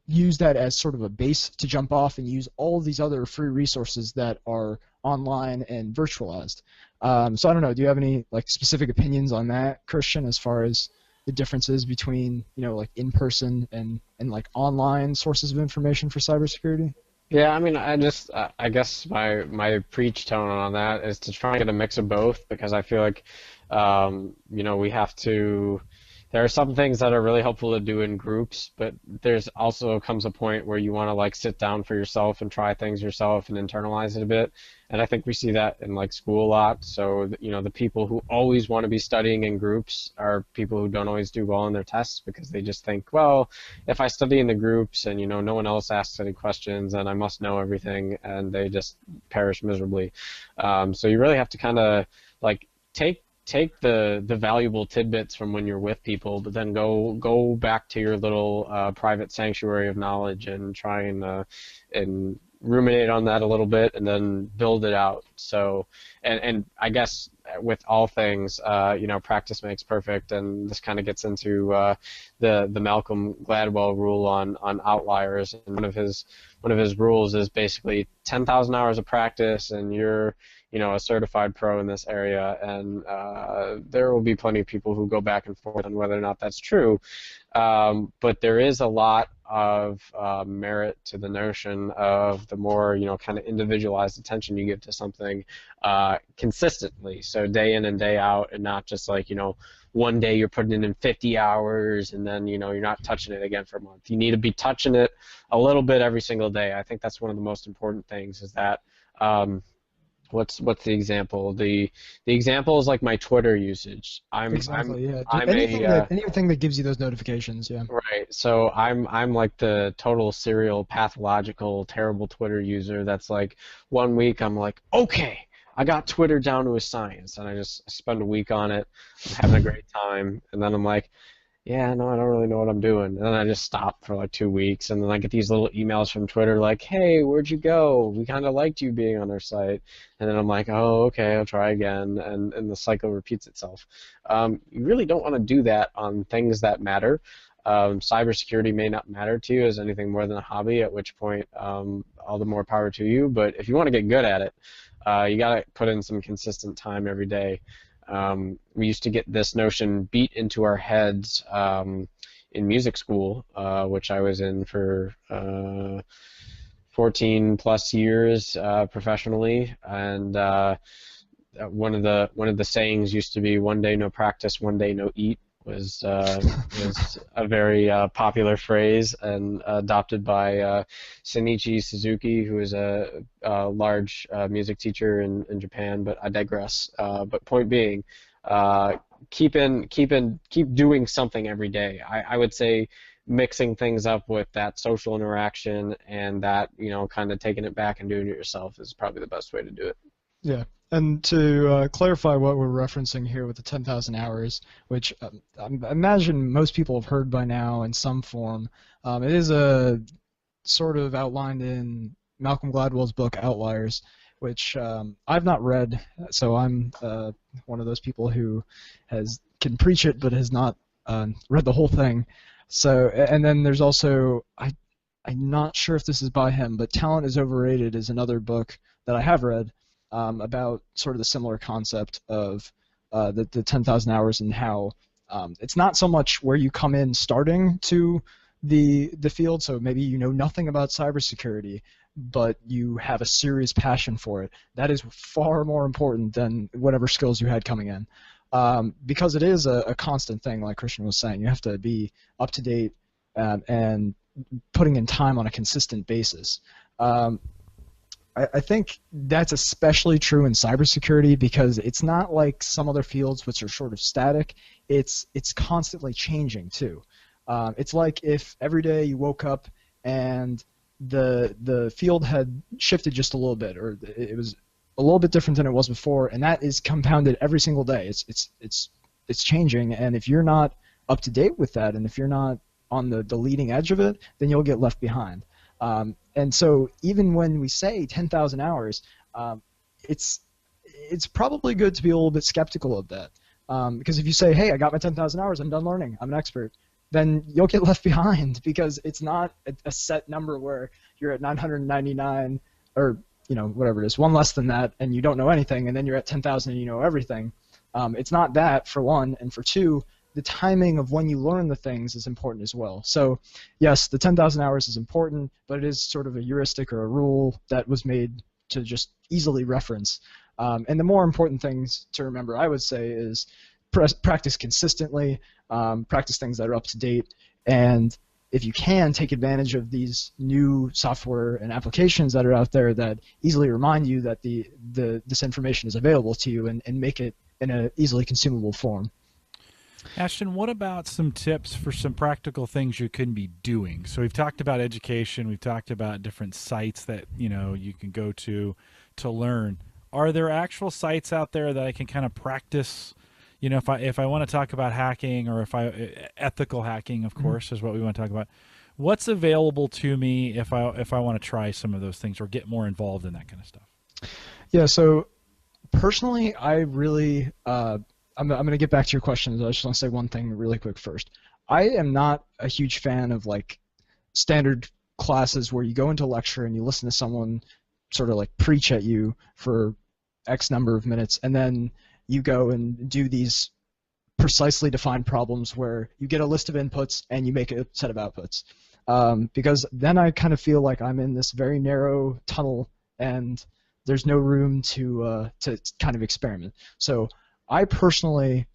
use that as sort of a base to jump off and use all of these other free resources that are online and virtualized. So I don't know, do you have any like specific opinions on that, Christian, as far as the differences between, you know, like in-person and like online sources of information for cybersecurity? Yeah, I mean, I guess my preach tone on that is to try and get a mix of both, because I feel like, you know, there are some things that are really helpful to do in groups, but there's also comes a point where you want to like sit down for yourself and try things yourself and internalize it a bit. And I think we see that in like school a lot. So, you know, the people who always want to be studying in groups are people who don't always do well in their tests, because they just think, well, if I study in the groups and, you know, no one else asks any questions, then I must know everything, and they just perish miserably. So you really have to kind of like take the valuable tidbits from when you're with people, but then go back to your little private sanctuary of knowledge and try and ruminate on that a little bit, and then build it out. So, and I guess with all things, you know, practice makes perfect, and this kind of gets into the Malcolm Gladwell rule on outliers. And one of his rules is basically 10,000 hours of practice, and you're, you know, a certified pro in this area. And there will be plenty of people who go back and forth on whether or not that's true. But there is a lot of merit to the notion of the more, you know, kind of individualized attention you give to something consistently. So day in and day out, and not just like, you know, one day you're putting in 50 hours and then, you know, you're not touching it again for a month. You need to be touching it a little bit every single day. I think that's one of the most important things, is that what's the example? The example is like my Twitter usage. Yeah. I'm anything that gives you those notifications, yeah. Right. So I'm like the total serial pathological terrible Twitter user that's like, one week I'm like, okay, I got Twitter down to a science, and I just spend a week on it. I'm having a great time, and then I'm like, yeah, no, I don't really know what I'm doing. And then I just stop for like 2 weeks, and then I get these little emails from Twitter like, hey, where'd you go? We kind of liked you being on our site. And then I'm like, oh, okay, I'll try again, and the cycle repeats itself. You really don't want to do that on things that matter. Cybersecurity may not matter to you as anything more than a hobby, at which point all the more power to you. But if you want to get good at it, you got to put in some consistent time every day. We used to get this notion beat into our heads in music school, which I was in for 14 plus years professionally, and one of the sayings used to be, one day no practice, one day no eat, was a very popular phrase, and adopted by Shinichi Suzuki, who is a large music teacher in Japan. But I digress. But point being, keep doing something every day. I would say mixing things up with that social interaction, and that, you know, kind of taking it back and doing it yourself is probably the best way to do it. Yeah. And to clarify what we're referencing here with the 10,000 hours, which I imagine most people have heard by now in some form, it is a sort of outlined in Malcolm Gladwell's book Outliers, which I've not read, so I'm one of those people who can preach it but has not read the whole thing. So, and then there's also, I'm not sure if this is by him, but Talent is Overrated is another book that I have read, about sort of the similar concept of the 10,000 hours, and how it's not so much where you come in starting to the field, so maybe you know nothing about cybersecurity, but you have a serious passion for it. That is far more important than whatever skills you had coming in, because it is a constant thing, like Christian was saying. You have to be up to date and putting in time on a consistent basis. I think that's especially true in cybersecurity, because it's not like some other fields which are sort of static. It's constantly changing too. It's like if every day you woke up and the field had shifted just a little bit, or it was a little bit different than it was before, and that is compounded every single day. It's changing, and if you're not up to date with that, and if you're not on the leading edge of it, then you'll get left behind. And so even when we say 10,000 hours, it's probably good to be a little bit skeptical of that. Because if you say, hey, I got my 10,000 hours, I'm done learning, I'm an expert, then you'll get left behind, because it's not a set number where you're at 999 or whatever it is, one less than that, and you don't know anything, and then you're at 10,000 and you know everything. It's not that, for one, and for two, the timing of when you learn the things is important as well. So yes, the 10,000 hours is important, but it is sort of a heuristic or a rule that was made to just easily reference. And the more important things to remember, I would say, is practice consistently, practice things that are up to date, and if you can, take advantage of these new software and applications that are out there that easily remind you that this information is available to you, and make it in an easily consumable form. Ashton, what about some tips for some practical things you can be doing? So we've talked about education, we've talked about different sites that you can go to learn. Are there actual sites out there that I can kind of practice? If I want to talk about hacking, or ethical hacking, of course, is what we want to talk about. What's available to me if I want to try some of those things or get more involved in that kind of stuff? Yeah. So personally, I really I'm going to get back to your questions. I just want to say one thing really quick first. I am not a huge fan of standard classes where you go into a lecture and you listen to someone sort of preach at you for X number of minutes, and then you go and do these precisely defined problems where you get a list of inputs and you make a set of outputs. Because then I kind of feel like I'm in this very narrow tunnel, and there's no room to kind of experiment. So I personally,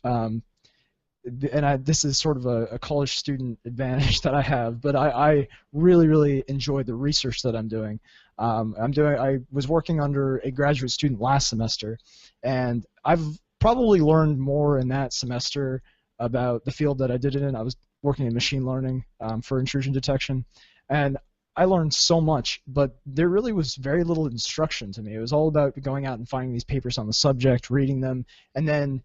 this is sort of a college student advantage that I have, but I really, really enjoy the research that I'm doing. I was working under a graduate student last semester, and I've probably learned more in that semester about the field that I did it in. I was working in machine learning for intrusion detection, and I learned so much, but there really was very little instruction to me. It was all about going out and finding these papers on the subject, reading them, and then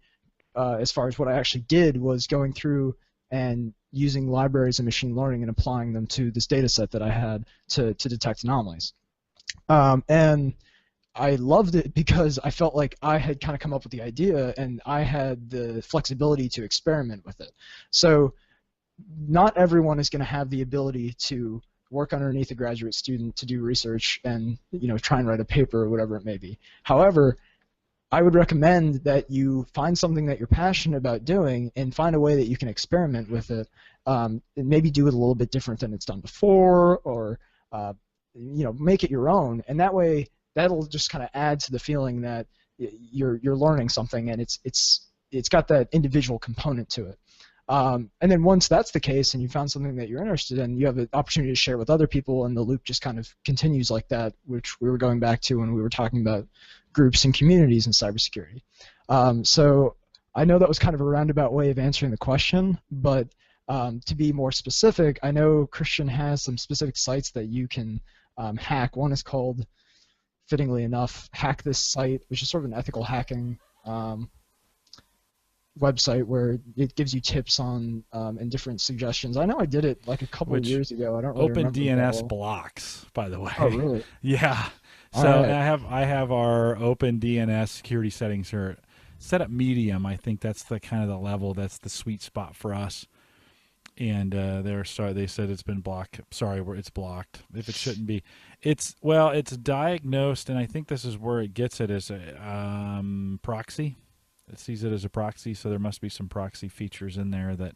as far as what I actually did was going through and using libraries of machine learning and applying them to this data set that I had to detect anomalies. And I loved it because I felt like I had kind of come up with the idea, and I had the flexibility to experiment with it. So not everyone is going to have the ability to work underneath a graduate student to do research and try and write a paper or whatever it may be. However, I would recommend that you find something that you're passionate about doing and find a way that you can experiment with it, and maybe do it a little bit different than it's done before, or make it your own, and that way that'll just kind of add to the feeling that you're learning something, and it's got that individual component to it. And then once that's the case and you found something that you're interested in, you have an opportunity to share with other people, and the loop just kind of continues like that, which we were going back to when we were talking about groups and communities in cybersecurity. So I know that was kind of a roundabout way of answering the question, but to be more specific, I know Christian has some specific sites that you can hack. One is called, fittingly enough, Hack This Site, which is sort of an ethical hacking website where it gives you tips on and different suggestions. I know I did it like a couple of years ago. I don't really remember. OpenDNS blocks, by the way. Oh, really? Yeah. So right. I have our OpenDNS security settings here set up medium. I think that's the kind of the level that's the sweet spot for us. And they said it's been blocked. Sorry, it's blocked. If it shouldn't be, it's diagnosed, and I think this is where it gets it as a proxy. It sees it as a proxy, so there must be some proxy features in there that.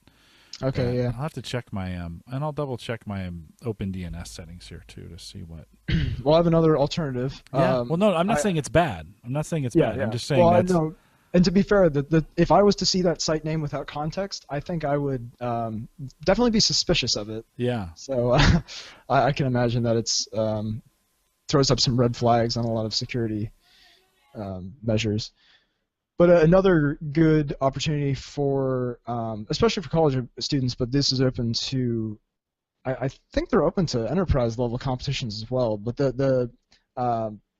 Okay, yeah. I'll have to check my and I'll double check my OpenDNS settings here too to see what. Well, I have another alternative. Yeah. Well, no, I'm not saying it's bad. I'm not saying it's bad. Yeah. I'm just saying well, that's. And to be fair, if I was to see that site name without context, I think I would definitely be suspicious of it. Yeah. So I can imagine that it's throws up some red flags on a lot of security measures. But another good opportunity for, especially for college students, but this is open to, I think they're open to enterprise level competitions as well. But the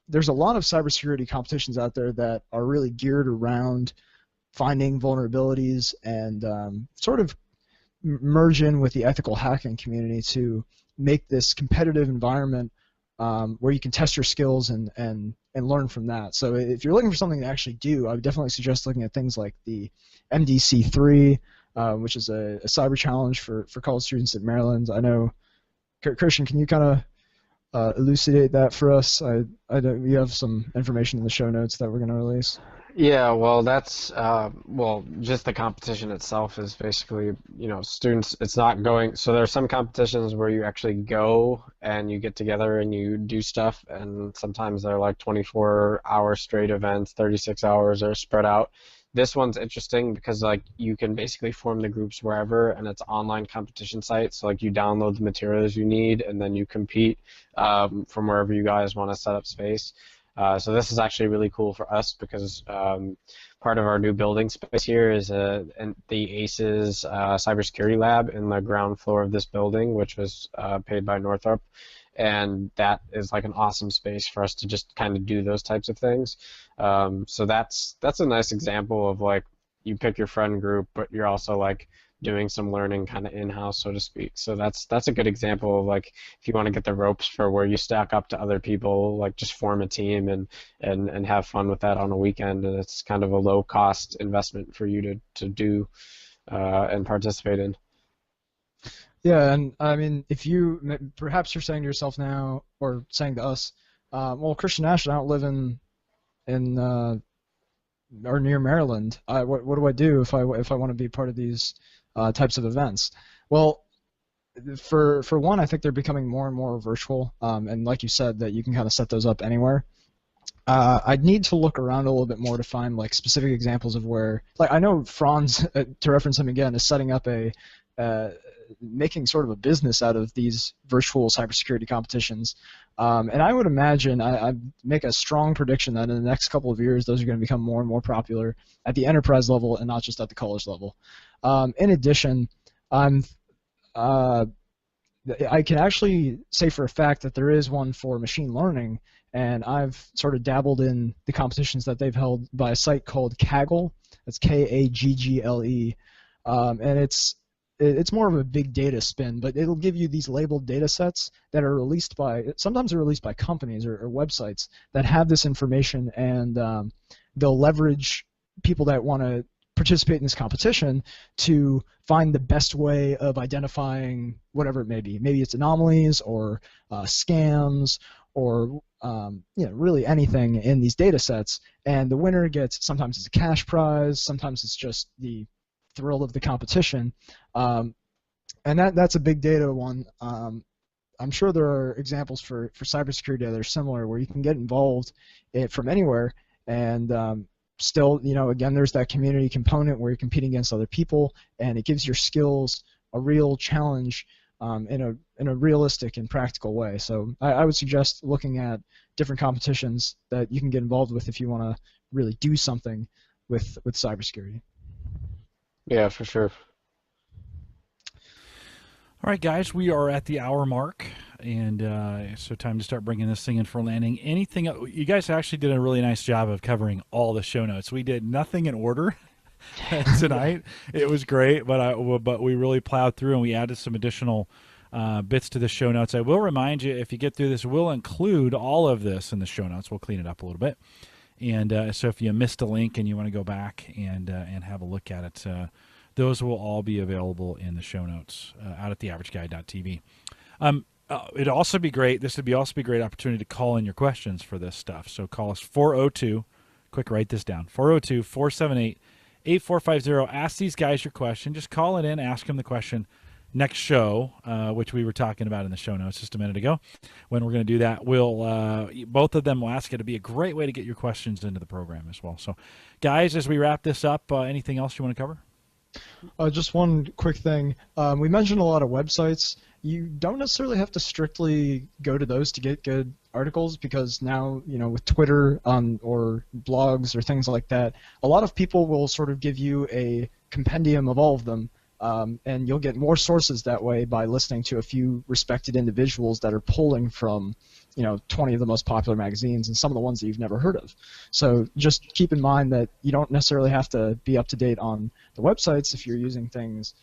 there's a lot of cybersecurity competitions out there that are really geared around finding vulnerabilities and sort of merge in with the ethical hacking community to make this competitive environment where you can test your skills and learn from that. So if you're looking for something to actually do, I would definitely suggest looking at things like the MDC3, which is a cyber challenge for college students at Maryland. I know, Christian, can you kind of elucidate that for us? We have some information in the show notes that we're going to release. Yeah, well, that's just the competition itself is basically, students. It's not going. So there are some competitions where you actually go and you get together and you do stuff, and sometimes they're like 24-hour straight events, 36 hours, or spread out. This one's interesting because like you can basically form the groups wherever, and it's online competition site. So like you download the materials you need, and then you compete from wherever you guys want to set up space. So this is actually really cool for us because part of our new building space here is the ACES Cybersecurity Lab in the ground floor of this building, which was paid by Northrop. And that is like an awesome space for us to just kind of do those types of things. So that's a nice example of like you pick your friend group, but you're also like doing some learning kind of in-house, so to speak. So that's a good example of like if you want to get the ropes for where you stack up to other people, like just form a team and have fun with that on a weekend, and it's kind of a low-cost investment for you to do and participate in. Yeah, and I mean, if perhaps you're saying to yourself now, or saying to us, well, Christian, Ashton, I don't live in or near Maryland. What do I do if I want to be part of these types of events? Well, for one, I think they're becoming more and more virtual, and like you said, that you can kind of set those up anywhere. I'd need to look around a little bit more to find like specific examples of where, like I know Franz, to reference him again, is setting up making sort of a business out of these virtual cybersecurity competitions. And I would imagine, I make a strong prediction that in the next couple of years, those are going to become more and more popular at the enterprise level and not just at the college level. In addition, I can actually say for a fact that there is one for machine learning, and I've sort of dabbled in the competitions that they've held by a site called Kaggle. That's Kaggle. And it's more of a big data spin, but it'll give you these labeled data sets that are sometimes they're released by companies or websites that have this information, and they'll leverage people that want to participate in this competition to find the best way of identifying whatever it may be. Maybe it's anomalies or scams or really anything in these data sets, and the winner gets, sometimes it's a cash prize, sometimes it's just the thrill of the competition, and that's a big data one. I'm sure there are examples for cybersecurity that are similar where you can get involved from anywhere, and still, again, there's that community component where you're competing against other people, and it gives your skills a real challenge in a realistic and practical way. So I would suggest looking at different competitions that you can get involved with if you want to really do something with cybersecurity. Yeah, for sure. All right, guys, we are at the hour mark, and so time to start bringing this thing in for landing. Anything? You guys actually did a really nice job of covering all the show notes. We did nothing in order tonight. It was great, but we really plowed through, and we added some additional bits to the show notes. I will remind you, if you get through this, we'll include all of this in the show notes. We'll clean it up a little bit. And so if you missed a link and you want to go back and have a look at it, those will all be available in the show notes out at theaverageguy.tv. It'd also be great. This would also be a great opportunity to call in your questions for this stuff. So call us 402. Quick, write this down. 402-478-8450. Ask these guys your question. Just call it in. Ask them the question. Next show, which we were talking about in the show notes just a minute ago, when we're going to do that, both of them will ask it to be a great way to get your questions into the program as well. So, guys, as we wrap this up, anything else you want to cover? Just one quick thing. We mentioned a lot of websites. You don't necessarily have to strictly go to those to get good articles, because now, with Twitter or blogs or things like that, a lot of people will sort of give you a compendium of all of them. And you'll get more sources that way by listening to a few respected individuals that are pulling from 20 of the most popular magazines and some of the ones that you've never heard of. So just keep in mind that you don't necessarily have to be up to date on the websites if you're using things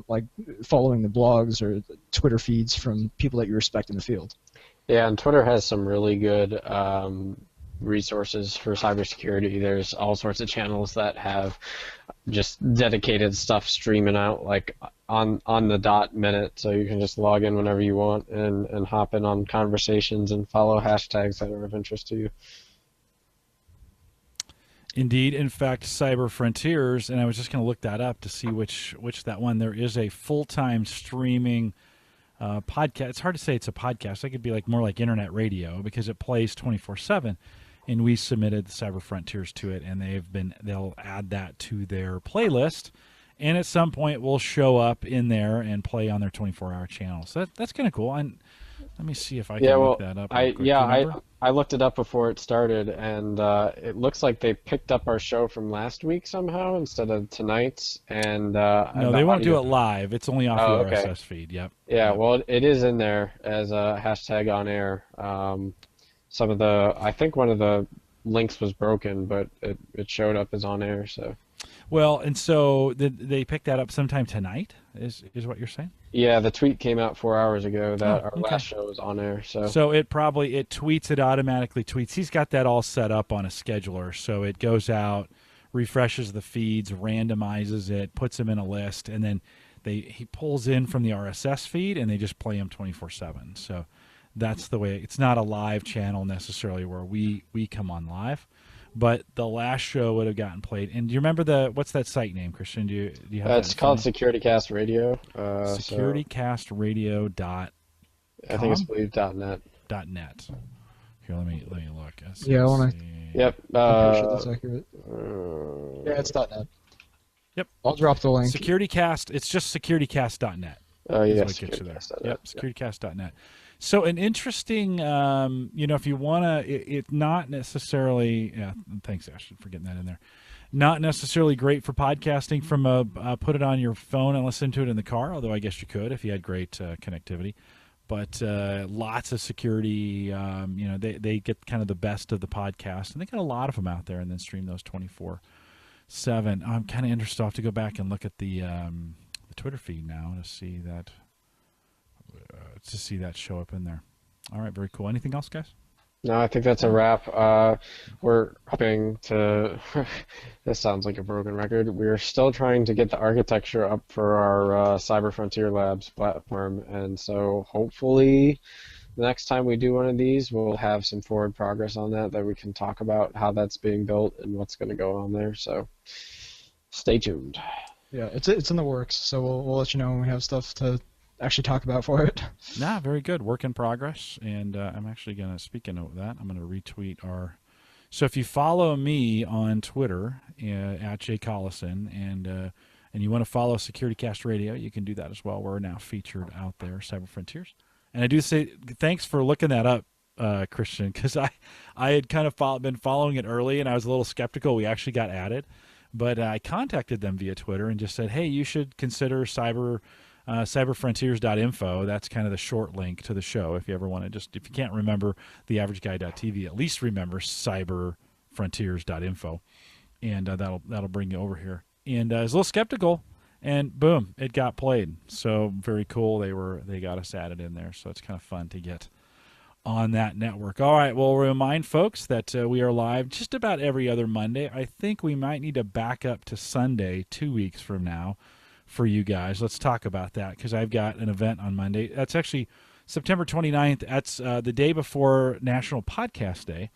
like following the blogs or the Twitter feeds from people that you respect in the field. Yeah, and Twitter has some really good resources for cybersecurity. There's all sorts of channels that have just dedicated stuff streaming out like on the dot minute, so you can just log in whenever you want and hop in on conversations and follow hashtags that are of interest to you. Indeed. In fact, Cyber Frontiers, and I was just going to look that up to see which that one. There is a full-time streaming podcast. It's hard to say it's a podcast. It could be more like internet radio because it plays 24/7. And we submitted the Cyber Frontiers to it, and they'll add that to their playlist, and at some point will show up in there and play on their 24-hour channel. So that's kind of cool. And let me see if I can look that up. I looked it up before it started, and it looks like they picked up our show from last week somehow instead of tonight's. And no, they won't do it live. It's only off the RSS feed. Yep. Yeah. Yep. Well, it is in there as a hashtag on air. I think one of the links was broken, but it showed up as on air. So. Well, and so they picked that up sometime tonight, is what you're saying? Yeah, the tweet came out 4 hours ago that our last show was on air. So it tweets, it automatically tweets. He's got that all set up on a scheduler, so it goes out, refreshes the feeds, randomizes it, puts them in a list, and then he pulls in from the RSS feed, and they just play them 24/7. So that's the way. It's not a live channel necessarily where we come on live. But the last show would have gotten played. And do you remember what's that site name, Christian? Do you have that? It's called SecurityCast Radio. SecurityCastRadio.com? I think it's .net. .net. Here, let me look. Yeah, I want to. Yep. I'm pretty sure that's accurate. Yeah, it's .net. Yep. I'll drop the link. SecurityCast. It's just SecurityCast.net. Oh yeah. SecurityCast.net. Yep. SecurityCast.net. So an interesting, if you want to, it's not necessarily, thanks, Ashton, for getting that in there. Not necessarily great for podcasting from put it on your phone and listen to it in the car, although I guess you could if you had great connectivity. But lots of security, they get kind of the best of the podcast, and they got a lot of them out there and then stream those 24/7. I'm kind of interested. I'll have to go back and look at the Twitter feed now to see that. Show up in there. All right, very cool. Anything else, guys? No, I think that's a wrap. We're hoping to, this sounds like a broken record, we're still trying to get the architecture up for our Cyber Frontier Labs platform, and so hopefully the next time we do one of these, we'll have some forward progress on that we can talk about how that's being built and what's going to go on there, so stay tuned. Yeah, it's in the works, so we'll let you know when we have stuff to actually talk about for it. Nah, very good. Work in progress. And I'm actually going to, speaking of that, I'm going to retweet so if you follow me on Twitter at J Collison and you want to follow SecurityCast Radio, you can do that as well. We're now featured out there, Cyber Frontiers. And I do say thanks for looking that up, Christian, because I had kind of been following it early and I was a little skeptical. We actually got added, but I contacted them via Twitter and just said, hey, you should consider cyberfrontiers.info. That's kind of the short link to the show. If you ever want to if you can't remember theaverageguy.tv, at least remember cyberfrontiers.info, and that'll bring you over here. And I was a little skeptical, and boom, it got played. So very cool. They got us added in there. So it's kind of fun to get on that network. All right, well, remind folks that we are live just about every other Monday. I think we might need to back up to Sunday 2 weeks from now for you guys. Let's talk about that because I've got an event on Monday. That's actually September 29th. That's the day before National Podcast Day,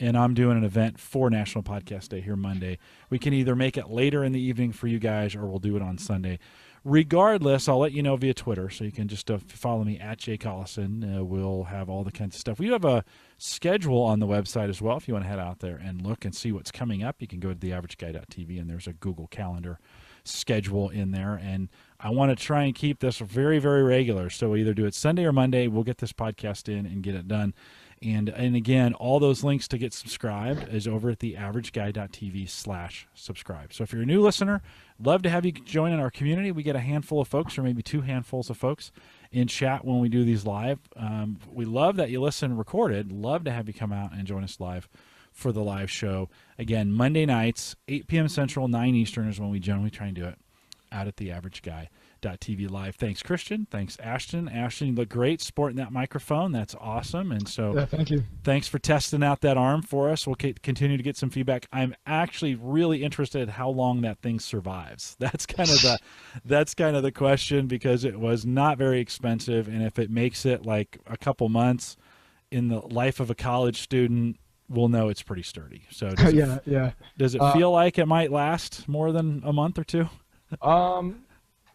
and I'm doing an event for National Podcast Day here Monday. We can either make it later in the evening for you guys or we'll do it on Sunday. Regardless, I'll let you know via Twitter, so you can just follow me at J Collison. We'll have all the kinds of stuff. We have a schedule on the website as well. If you want to head out there and look and see what's coming up, you can go to theaverageguy.tv, and there's a Google Calendar schedule in there. And I want to try and keep this very, very regular. So we either do it Sunday or Monday. We'll get this podcast in and get it done. And again, all those links to get subscribed is over at theaverageguy.tv/subscribe. So if you're a new listener, love to have you join in our community. We get a handful of folks, or maybe 2 handfuls of folks, in chat when we do these live. We love that you listen recorded. Love to have you come out and join us live for the live show. Again, Monday nights, 8 p.m. Central, 9 Eastern is when we generally try and do it out at theaverageguy.tv live. Thanks, Christian. Thanks, Ashton. Ashton, you look great sporting that microphone. That's awesome. And so Yeah, thank you. Thanks for testing out that arm for us. We'll continue to get some feedback. I'm actually really interested in how long that thing survives. That's kind of the question, because it was not very expensive, and if it makes it like a couple months in the life of a college student, we'll know it's pretty sturdy. So does does it feel like it might last more than a month or 2?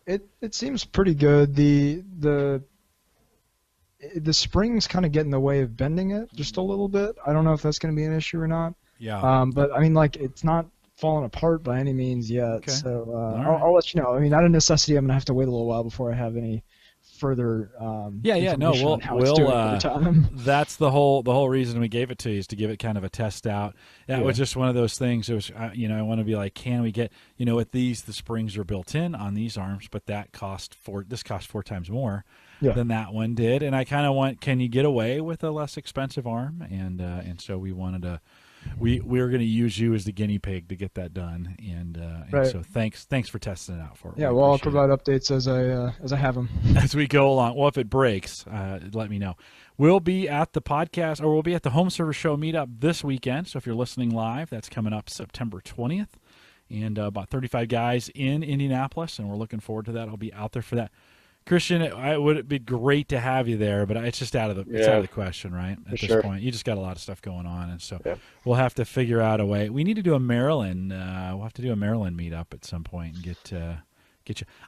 It seems pretty good. The springs kind of get in the way of bending it just a little bit. I don't know if that's going to be an issue or not. Yeah. But I mean, like, it's not falling apart by any means yet. Okay. So right. I'll let you know. I mean, out of necessity, I'm going to have to wait a little while before I have any further information on how it's doing over time. That's the whole reason we gave it to you, is to give it kind of a test out. That was just one of those things. It was I want to be like, can we get, with these, the springs are built in on these arms, but this cost 4 times more than that one did, and I kind of can you get away with a less expensive arm? And so we wanted to. We were going to use you as the guinea pig to get that done, and so thanks for testing it out for us. Yeah, well, I'll provide updates as I have them as we go along. Well, if it breaks, let me know. We'll be at the podcast, or we'll be at the Home Server Show meetup this weekend. So if you're listening live, that's coming up September 20th, and about 35 guys in Indianapolis, and we're looking forward to that. I'll be out there for that. Christian, it would be great to have you there, but it's just out of the question, right? At this point, you just got a lot of stuff going on, and so we'll have to figure out a way. We need to do a Maryland. We'll have to do a Maryland meetup at some point and get you.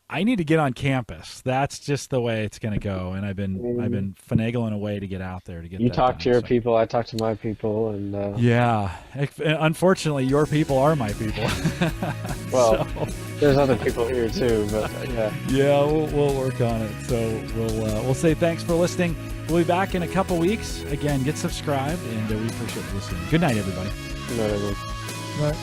I need to get on campus. That's just the way it's going to go, and I've been finagling a way to get out there to get. You that talk done, to your people, I talk to my people, and unfortunately, your people are my people. Well, there's other people here too, but we'll work on it. So we'll say thanks for listening. We'll be back in a couple weeks. Again, get subscribed, and we appreciate you listening. Good night, everybody. Good night, everyone. Bye.